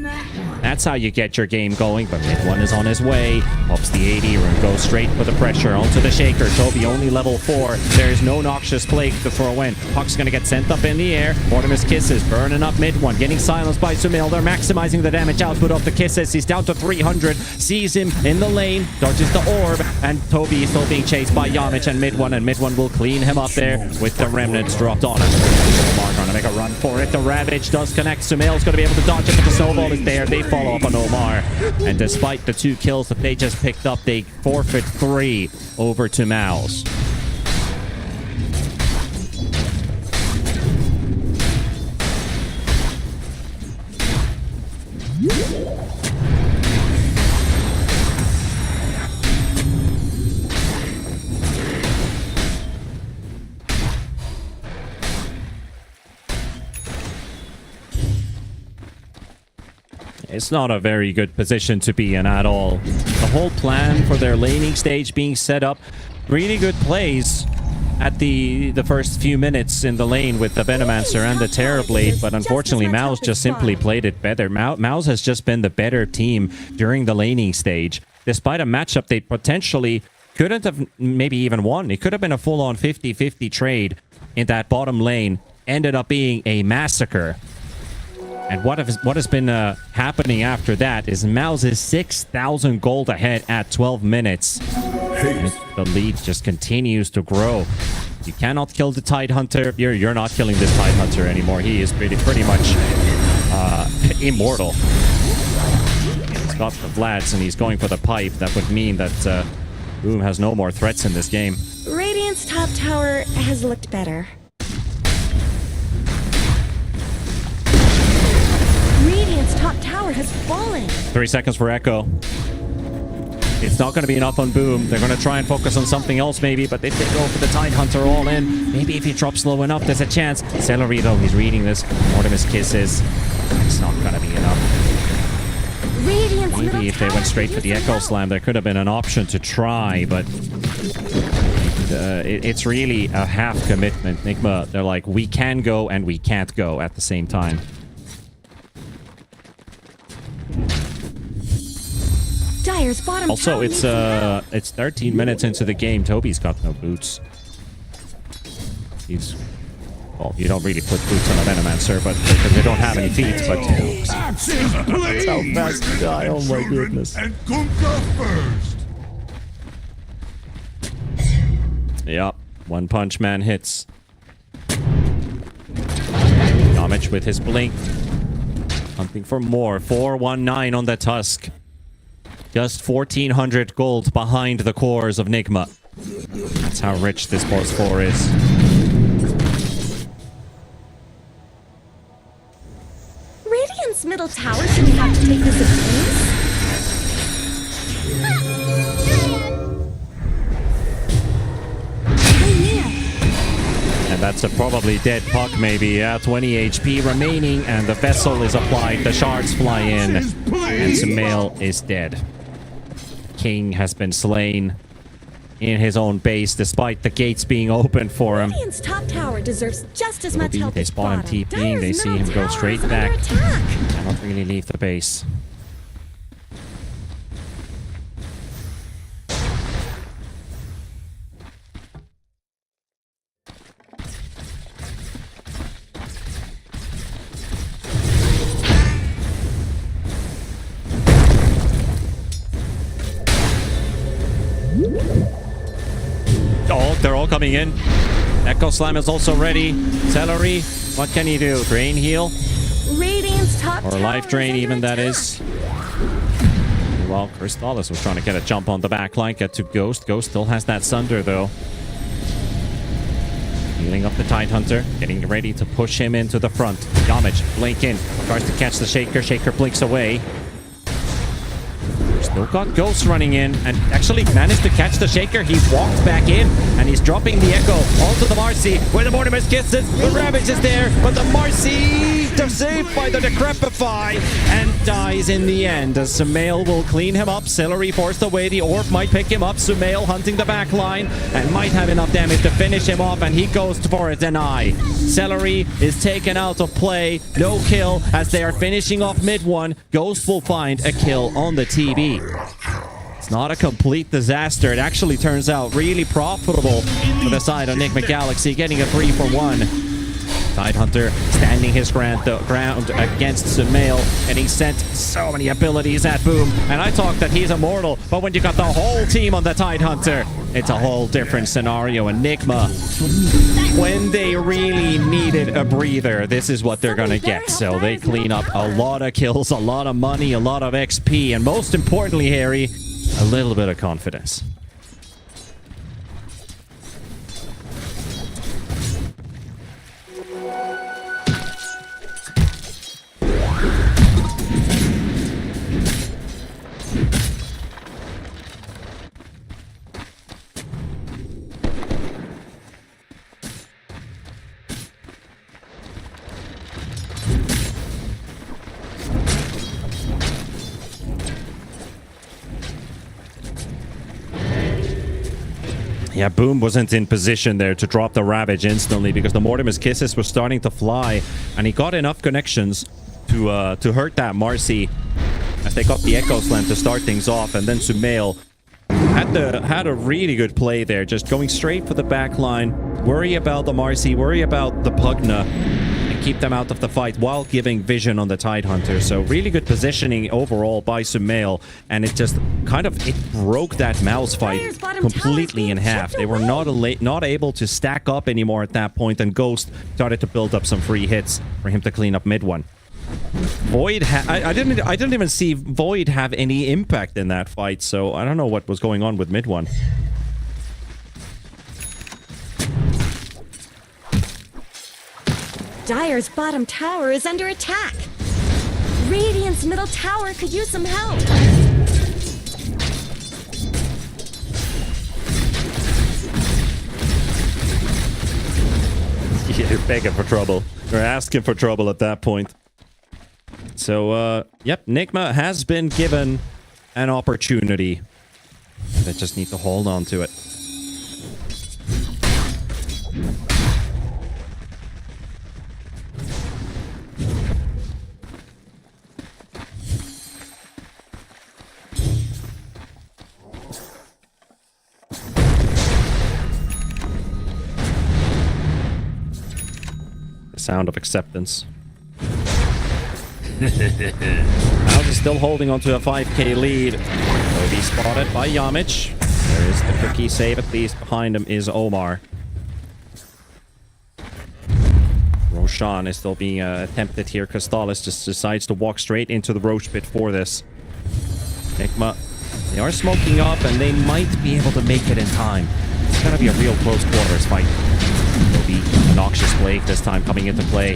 That's how you get your game going, but mid 1 is on his way. Pops the 80 and goes straight for the pressure onto the Shaker. Toby only level 4. There's no Noxious Plague to throw in. Puck's gonna get sent up in the air. Mortimer's Kisses burning up mid 1, getting silenced by Sumail. They're maximizing the damage output of the Kisses. He's down to 300. Sees him in the lane, dodges the orb, and Toby is still being chased by Yamich and mid 1, and mid 1 will clean him up there with the remnants dropped on him. Omar gonna make a run for it. The Ravage does connect. Sumail's gonna be able to dodge it, but the snowball is there. They follow up on Omar, and despite the 2 kills that they just picked up, they forfeit 3 over to MOUZ. It's not a very good position to be in at all. The whole plan for their laning stage being set up, really good plays at the first few minutes in the lane with the Venomancer and the Terrorblade, but unfortunately MOUZ just simply played it better. MOUZ has just been the better team during the laning stage. Despite a matchup they potentially couldn't have maybe even won. It could have been a full-on 50-50 trade in that bottom lane. Ended up being a massacre. And what has been happening after that is MOUZ is 6,000 gold ahead at 12 minutes. And the lead just continues to grow. You cannot kill the Tidehunter. You're not killing this Tidehunter anymore. He is pretty much immortal. He's got the Vlads and he's going for the pipe. That would mean that Boom has no more threats in this game. Radiant's top tower has looked better. Radiant's top tower has fallen. 3 seconds for Echo. It's not going to be enough on Boom. They're going to try and focus on something else maybe, but if they go for the Tidehunter all in, maybe if he drops low enough, there's a chance. Celery, though, he's reading this. Mortimer's Kisses. It's not going to be enough. Radiant's middle Maybe if they tower went straight for the could use Echo some Slam, there could have been an option to try, but it's really a half commitment. Nigma, they're like, we can go and we can't go at the same time. Dire's bottom Also, tower needs some help. it's 13 minutes into the game. Toby's got no boots. Well, you don't really put boots on a Venomancer, but because they don't have any feet, but That's how fast you die, oh my goodness. And Gunka first. Yep, One Punch Man hits. Damage with his blink. Hunting for more. 419 on the Tusk. Just 1,400 gold behind the cores of Nigma. That's how rich this boss 4 is. Radiant's middle tower shouldn't have to take this abuse. And that's a probably dead puck, maybe. Yeah, 20 HP remaining, and the vessel is applied. The shards fly in, and Sumail is dead. King has been slain in his own base, despite the gates being opened for him. Radiant's top tower deserves just as much help They as spot him bottom. TPing, they Dire's see him middle go tower straight is under back. attack. Cannot really leave the base. Oh, they're all coming in. Echo Slam is also ready. Celery, what can he do? Drain heal? Radiant's top Or tower life drain is even, under that attack. is. Well, Crystallis was trying to get a jump on the back line, get to Ghost. Ghost still has that Sunder, though. Healing up the Tidehunter, getting ready to push him into the front. Yamich, blink in, tries to catch the Shaker. Shaker blinks away. Still got Ghost running in, and actually managed to catch the Shaker. He walked back in, and he's dropping the Echo onto the Marcy, where the Mortimer's kisses. The Ravage is there, but the Marcy saved by the Decrepify, and dies in the end, as Sumail will clean him up. Celery forced away, the Orb might pick him up. Sumail hunting the back line, and might have enough damage to finish him off, and he goes for a deny. Celery is taken out of play, no kill, as they are finishing off mid one. Ghost will find a kill on the TV. It's not a complete disaster. It actually turns out really profitable for the side of Nigma Galaxy, getting a 3-for-1. Tidehunter standing his ground against Sumail, and he sent so many abilities at Boom. And I talk that he's immortal, but when you got the whole team on the Tidehunter, it's a whole different scenario. And Nigma, when they really needed a breather, this is what they're gonna get. So they clean up a lot of kills, a lot of money, a lot of XP, and most importantly, Harry, a little bit of confidence. Yeah, Boom wasn't in position there to drop the Ravage instantly because the Mortimer's Kisses were starting to fly, and he got enough connections to hurt that Marcy as they got the Echo Slam to start things off. And then Sumail had a really good play there, just going straight for the back line, worry about the Marcy, worry about the Pugna, and keep them out of the fight while giving vision on the Tidehunter. So really good positioning overall by Sumail, and it just kind of broke that MOUZ fight completely in half. They were not able to stack up anymore at that point, and Ghost started to build up some free hits for him to clean up mid one. Void, I didn't even see Void have any impact in that fight, so I don't know what was going on with mid one. Dire's bottom tower is under attack. Radiant's middle tower could use some help. You're begging for trouble. You're asking for trouble at that point. So, yep, Nigma has been given an opportunity. They just need to hold on to it. The sound of acceptance. MOUZ is still holding on to a 5k lead. Will be spotted by Yamich. There is the cookie save, at least behind him is Omar. Roshan is still being attempted here. Crystallis just decides to walk straight into the Roach pit for this. Nigma, they are smoking up, and they might be able to make it in time. It's gonna be a real close quarters fight. There'll be a Noxious Plague this time coming into play.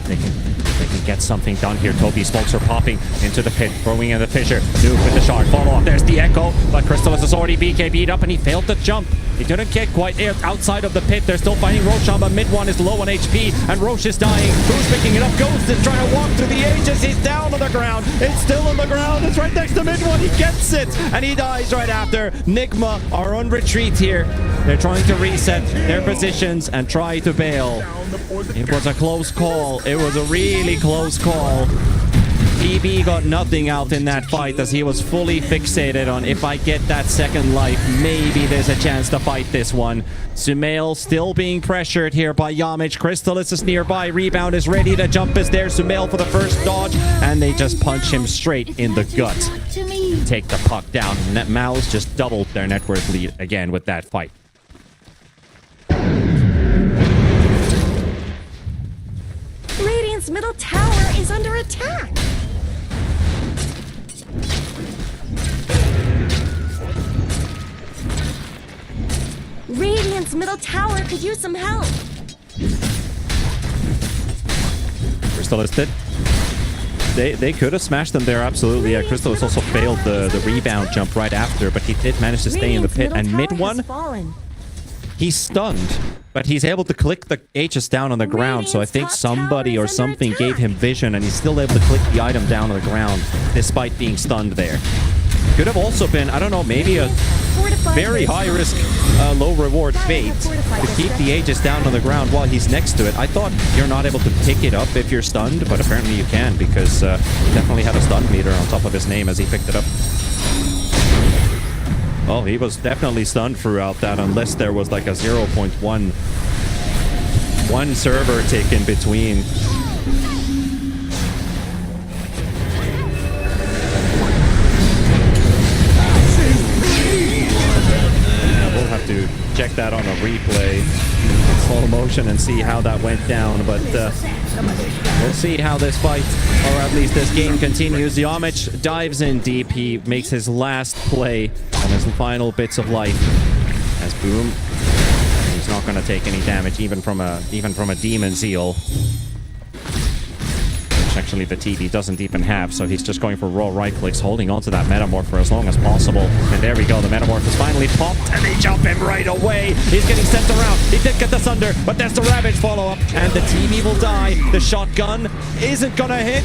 They can get something done here. Toby smokes are popping into the pit, throwing in the fissure. Nuke with the shard. Follow up. There's the Echo, but Crystallis is already BKB'd up, and he failed to jump. He didn't get quite outside of the pit. They're still fighting Roshan, but mid one is low on HP, and Roche is dying. Who's picking it up? Ghost is trying to walk through the ages. He's down on the ground. It's still on the ground. It's right next to mid one. He gets it, and he dies right after. Nigma are on retreat here. They're trying to reset their positions and try to bail. It was a close call. It was a really close call. TB got nothing out in that fight as he was fully fixated on, if I get that second life, maybe there's a chance to fight this one. Sumail still being pressured here by Yamich. Crystallis is nearby. Rebound is ready. The jump is there. Sumail for the first dodge, and they just punch him straight in the gut. To me. Take the puck down. And MOUZ just doubled their net worth lead again with that fight. Radiant's middle tower is under attack. Radiant's middle tower could use some help. Crystallis did. They could have smashed them there, absolutely. Yeah, Crystallis also failed the rebound jump right after, but he did manage to stay in the pit. And mid one, he's stunned, but he's able to click the H's down on the ground. So I think somebody or something gave him vision, and he's still able to click the item down on the ground despite being stunned there. Could have also been, I don't know, maybe a very high risk, low reward bait to keep the Aegis down on the ground while he's next to it. I thought you're not able to pick it up if you're stunned, but apparently you can, because he definitely had a stun meter on top of his name as he picked it up. Oh, he was definitely stunned throughout that, unless there was like a 0.1 server tick in between. Have to check that on a replay in slow motion and see how that went down, but we'll see how this fight, or at least this game, continues. Yamich dives in deep. He makes his last play on his final bits of life as boom, he's not going to take any damage even from a demon seal, which actually the TD doesn't even have, so he's just going for raw right clicks, holding on to that Metamorph for as long as possible. And there we go, the Metamorph is finally popped, and they jump him right away. He's getting sent around. He did get the Sunder, but there's the Ravage follow-up, and the TV will die. The shotgun isn't gonna hit.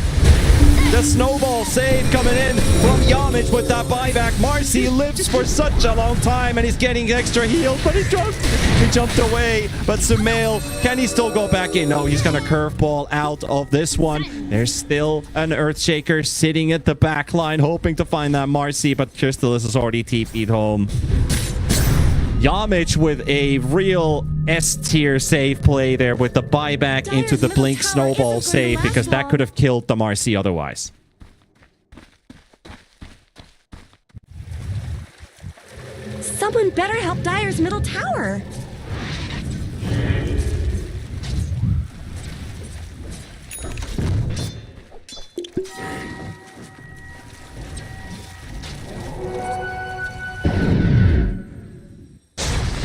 The snowball save coming in from Yamich with that buyback. Marcy lives for such a long time, and he's getting extra healed, but he jumped away. But Sumail, can he still go back in? No, he's gonna curveball out of this one. There's still an Earthshaker sitting at the back line, hoping to find that Marcy, but Crystallis is already TP'd home. Yamich with a real S-tier save play there with the buyback into the Blink snowball save, because that could have killed the Marcy otherwise. Someone better help Dire's middle tower.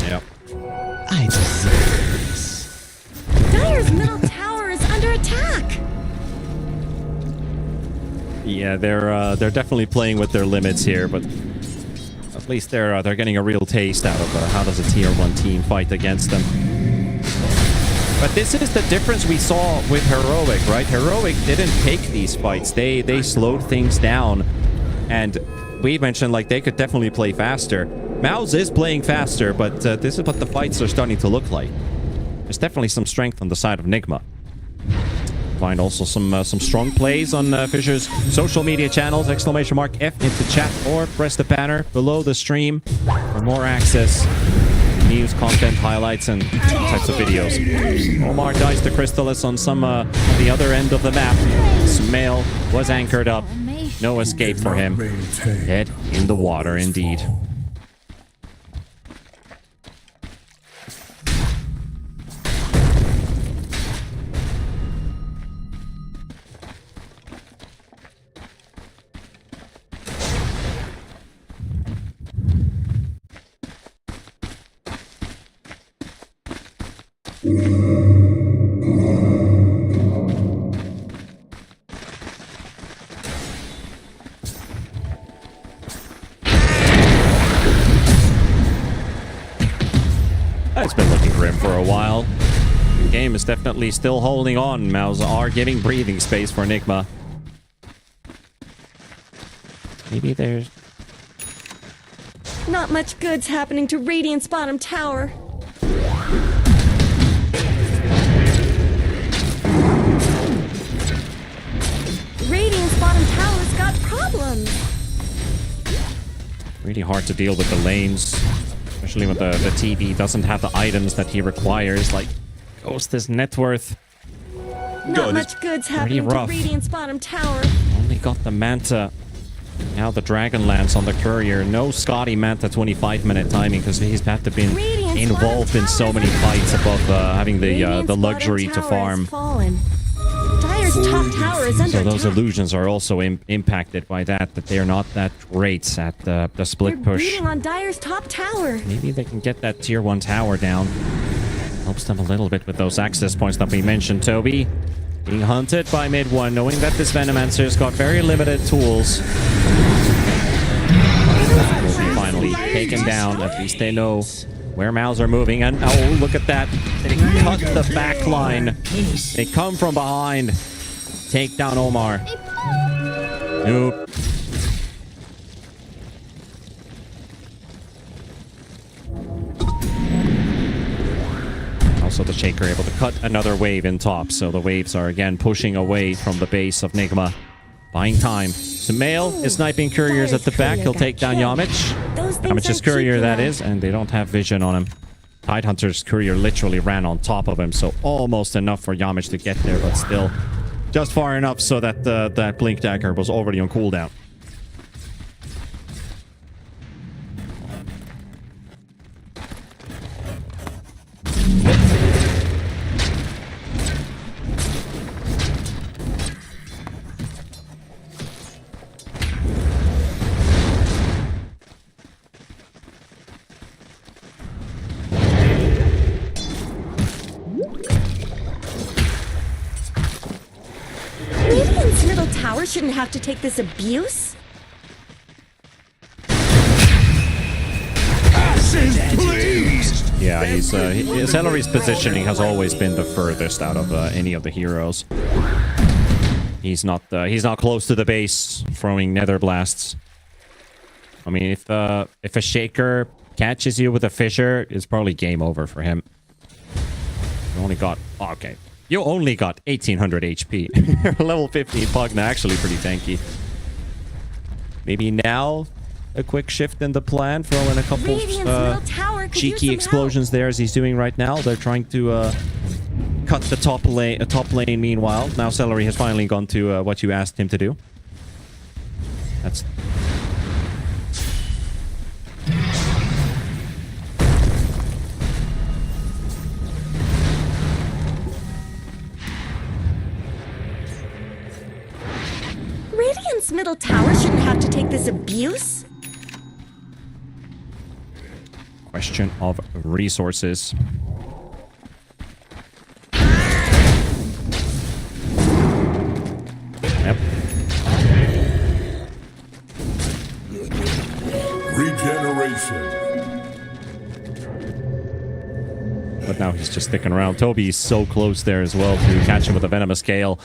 Yep. I deserve this. Dire's middle tower is under attack. Yeah, they're definitely playing with their limits here, but at least they're getting a real taste out of how does a tier 1 team fight against them. But this is the difference we saw with Heroic, right? Heroic didn't take these fights. They slowed things down, and we mentioned like they could definitely play faster. MOUZ is playing faster, but this is what the fights are starting to look like. There's definitely some strength on the side of Nigma. Find also some strong plays on Fissure's social media channels. !F into chat, or press the banner below the stream for more access, news, content, highlights, and types of videos. Omar dies to Crystallis on on the other end of the map. Sumail was anchored up. No escape for him. Dead in the water, indeed. game is definitely still holding on. MOUZ are giving breathing space for Nigma. Maybe there's... Not much good's happening to Radiant's bottom tower. Radiant's bottom tower's got problems. Really hard to deal with the lanes. Especially when the TV doesn't have the items that he requires. Like, Ghost's net worth. Not much good's happening to rough. Radiant's bottom tower. Only got the Manta. Now the Dragonlance on the Courier. No Scotty Manta 25-minute timing because he's had to be involved in so many fights above having the luxury to farm. Dire's top tower is under So those attack. illusions are also impacted by that they're not that great at the split They're push. beating on Dire's top tower. Maybe they can get that tier 1 tower down. Helps them a little bit with those access points that we mentioned, Toby. Being hunted by mid 1, knowing that this Venomancer's got very limited tools. Will be finally taken down. At least they know where MOUZ are moving. And oh, look at that. They cut the back line. They come from behind. Take down Omar. Nope. Also, the Shaker able to cut another wave in top, so the waves are again pushing away from the base of Nigma. Buying time. Sumail is sniping Couriers at the back. He'll take down Yamich. Yamich's Courier, that is, and they don't have vision on him. Tidehunter's Courier literally ran on top of him, so almost enough for Yamich to get there, but still just far enough so that that Blink Dagger was already on cooldown. Radiant's middle tower shouldn't have to take this abuse. Asses, please! Yeah, his Celery's positioning has always been the furthest out of any of the heroes. He's not close to the base, throwing nether blasts. I mean, if a Shaker catches you with a Fissure, it's probably game over for him. You only got okay. You only got 1800 HP. Level 15 Pugna, actually pretty tanky. Maybe now a quick shift in the plan, throw in a couple cheeky explosions there as he's doing right now. They're trying to cut the top lane meanwhile. Now Celery has finally gone to what you asked him to do. That's... Radiant's middle tower shouldn't have to take this abuse. Question of resources. Yep. Regeneration. But now he's just sticking around. Toby is so close there as well to catch him with a Venomous Gale.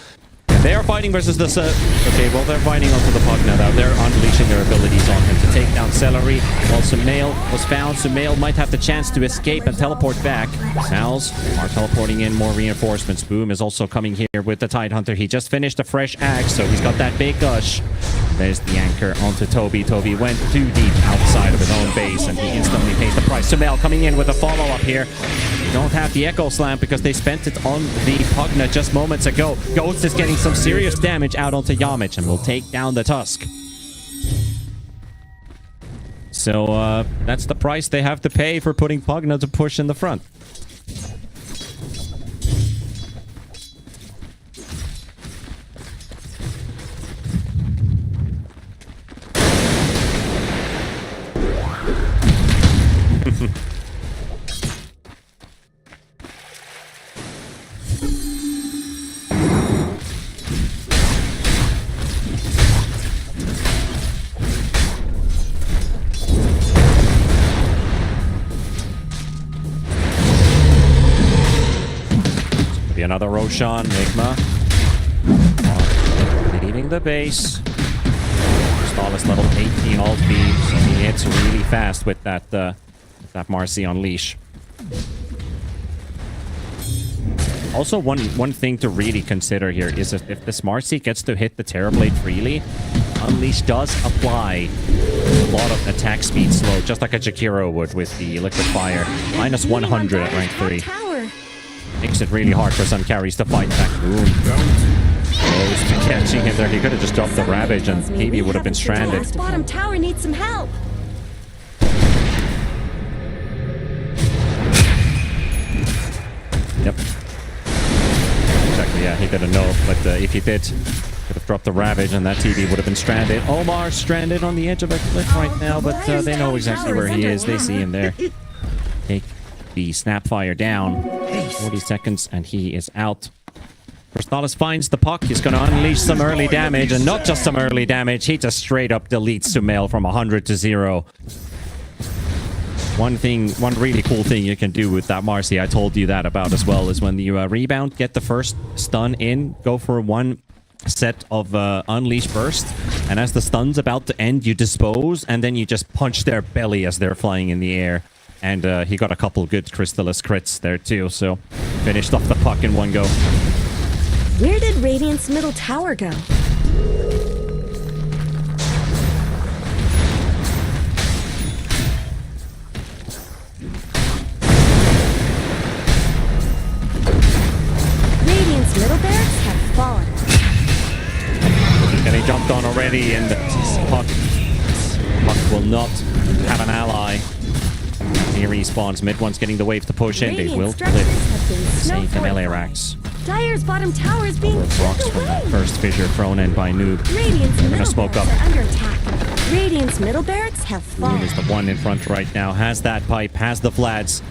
They are fighting versus the... okay, well, they're fighting onto the Pugna now. They're unleashing their abilities on him to take down Celery. While Sumail was found, Sumail might have the chance to escape and teleport back. MOUZ are teleporting in more reinforcements. Boom is also coming here with the Tidehunter. He just finished a fresh axe, so he's got that big gush. There's the anchor onto Toby. Toby went too deep outside of his own base, and he instantly pays the price. Sumail coming in with a follow-up here. They don't have the Echo Slam because they spent it on the Pugna just moments ago. Ghost is getting some serious damage out onto Yamich and will take down the Tusk. So that's the price they have to pay for putting Pugna to push in the front. another Roshan. Nigma. Leaving the base. Stalis level 18 ult B. So he hits really fast with that Marcy on leash. Also, one thing to really consider here is if this Marcy gets to hit the Terrorblade freely, Unleash does apply a lot of attack speed slow, just like a Jakiro would with the Liquid Fire. Minus 100 at rank 3. Makes it really hard for some carries to fight back. Boom. Close to catching him there. He could have just dropped the Ravage and maybe would have been stranded. Bottom tower needs some help. Yep. Exactly, yeah, he didn't know, but if he did, could have dropped the Ravage and that TV would have been stranded. Omar stranded on the edge of a cliff right now, but they know exactly where he is. They see him there. Take the Snapfire down. 40 seconds and he is out. Stalis finds the puck. He's going to unleash some early damage, and not just some early damage. He just straight up deletes Sumail from 100 to 0. One really cool thing you can do with that Marcy, I told you that about as well, is when you rebound, get the first stun in, go for one set of Unleash Burst, and as the stun's about to end, you dispose, and then you just punch their belly as they're flying in the air. And he got a couple good Crystallis crits there too, so finished off the puck in one go. Where did Radiant's middle tower go? Radiant's middle barracks have fallen. He's getting jumped on already, and puck will not have an ally. He respawns. Mid one's getting the wave to push in. They will flip. Save the melee racks. Dire's bottom tower is being rocks from that first fissure thrown in by Noob. Radiant's They're gonna smoke up. are under attack. Radiant's middle barracks have fallen. Noob is the one in front right now. Has that pipe. Has the Vlads.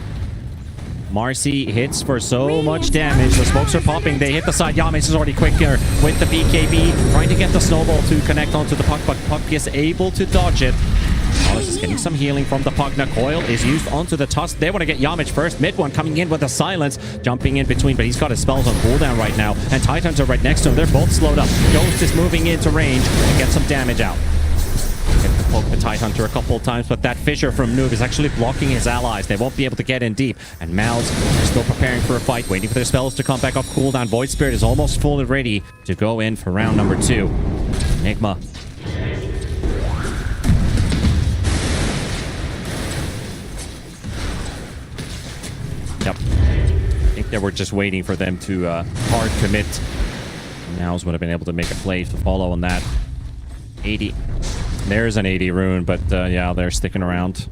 Marcy hits for so much damage. The smokes are popping. They hit the side. Yamis is already quicker with the BKB. Trying to get the snowball to connect onto the puck, but puck is able to dodge it. Alice is getting some healing from the Pugna. Coil is used onto the Tusk. They want to get Yamich first. Mid one coming in with the silence. Jumping in between, but he's got his spells on cooldown right now. And Titans are right next to him. They're both slowed up. Ghost is moving into range and get some damage out. Get to poke the Tidehunter a couple of times, but that fissure from Noob is actually blocking his allies. They won't be able to get in deep. And MOUZ are still preparing for a fight, waiting for their spells to come back off cooldown. Void Spirit is almost fully ready to go in for round number 2. Nigma. Yep. I think they were just waiting for them to hard commit. MOUZ would have been able to make a play to follow on that. 80. There's an 80 rune, but yeah, they're sticking around.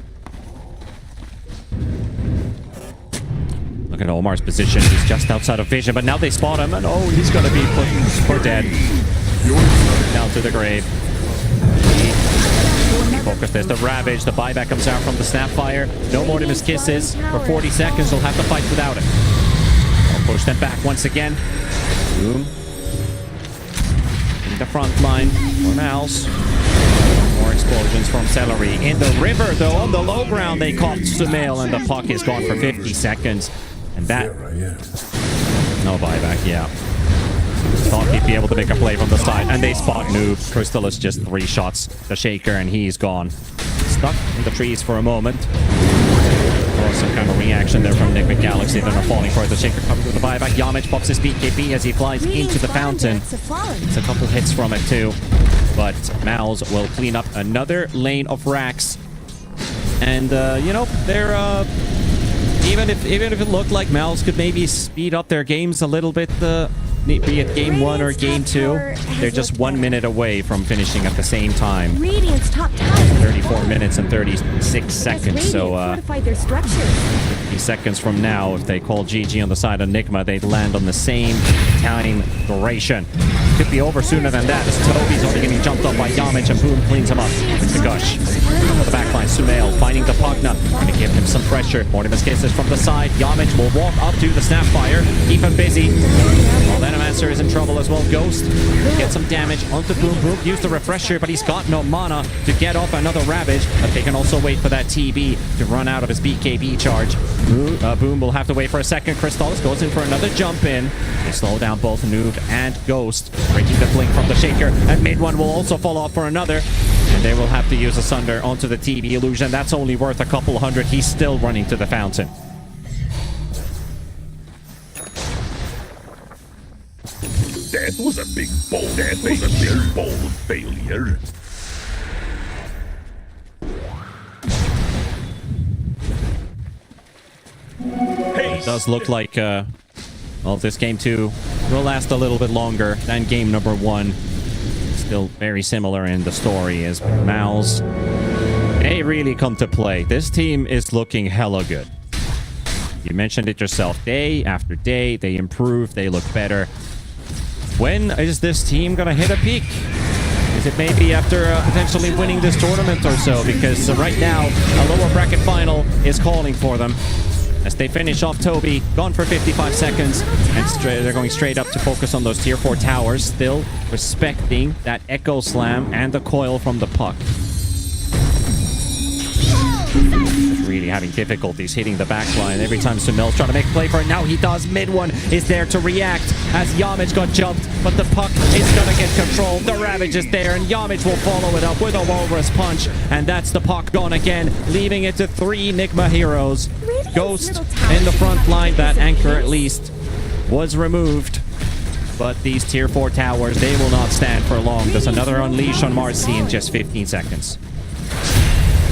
Look at Omar's position. He's just outside of vision, but now they spot him, and oh, he's going to be put for dead. Down to the grave. Focus. There's the Ravage. The buyback comes out from the Snapfire. No more than his kisses. For 40 seconds, they'll have to fight without it. I'll push them back once again. Boom. In the front line for MOUZ. More explosions from Celery. In the river, though, on the low ground, they caught Sumail, and the puck is gone for 50 seconds. And that... No buyback, yeah. Thought he'd be able to make a play from the side, and they spot Noob. Crystallis just 3 shots. The Shaker, and he's gone. Stuck in the trees for a moment. Or some kind of reaction there from Nigma Galaxy. Then they're falling for it. The Shaker comes with the buyback. Yamich pops his BKB as he flies into the fountain. It's a couple hits from it too. But MOUZ will clean up another lane of racks. And, you know, they're... Even if it looked like MOUZ could maybe speed up their games a little bit, be it game 1 or game 2, they're just 1 minute away from finishing at the same time. 34 minutes and 36 seconds, so 50 seconds from now, if they call GG on the side of Nigma, they'd land on the same time duration. Could be over sooner than that, as Toby's only getting being jumped up by Yamich, and Boom cleans him up with the gush. The backline, Sumail finding the Pugna, trying to give him some pressure. Mortimus kisses from the side. Yamich will walk up to the Snapfire, keep him busy. Well, Venomancer is in trouble as well. Ghost get some damage onto Boom. Boom used the refresher, but he's got no mana to get off another Ravage. But they can also wait for that TB to run out of his BKB charge. Boom will have to wait for a second. Crystallis goes in for another jump in. They slow down both Noob and Ghost, breaking the blink from the Shaker. And mid one will also fall off for another. And they will have to use a Sunder onto the TB illusion. That's only worth a couple hundred. He's still running to the fountain. That was a big bold. That was a big bold failure. It does look like well, this game 2 will last a little bit longer than game number 1. Still very similar in the story as MOUZ. They really come to play. This team is looking hella good. You mentioned it yourself. Day after day, they improve. They look better. When is this team gonna hit a peak? Is it maybe after potentially winning this tournament or so? Because right now, a lower bracket final is calling for them. As they finish off Toby, gone for 55 seconds, and they're going straight up to focus on those tier 4 towers, still respecting that Echo Slam and the coil from the puck. Really having difficulties hitting the backline. Every time Sumail's trying to make a play for it, now he does. Mid one is there to react as Yamich got jumped, but the puck is gonna get controlled. The Ravage is there, and Yamich will follow it up with a Walrus punch, and that's the puck gone again, leaving it to 3 Nigma heroes. Ghost in the front line. That anchor at least was removed, but these tier 4 towers, they will not stand for long. There's another unleash on Marcy in just 15 seconds.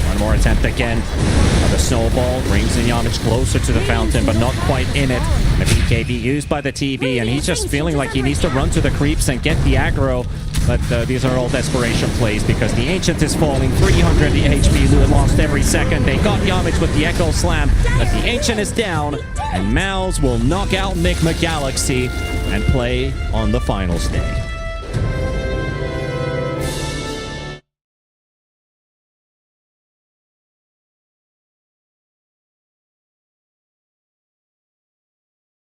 One more attempt again. The snowball brings in Yamich closer to the fountain, but not quite in it. The BKB used by the TB, and he's just feeling like he needs to run to the creeps and get the aggro. But these are all desperation plays because the Ancient is falling. 300 HP lost every second. They got Yamich with the Echo Slam, but the Ancient is down, and MOUZ will knock out Nigma Galaxy and play on the finals day.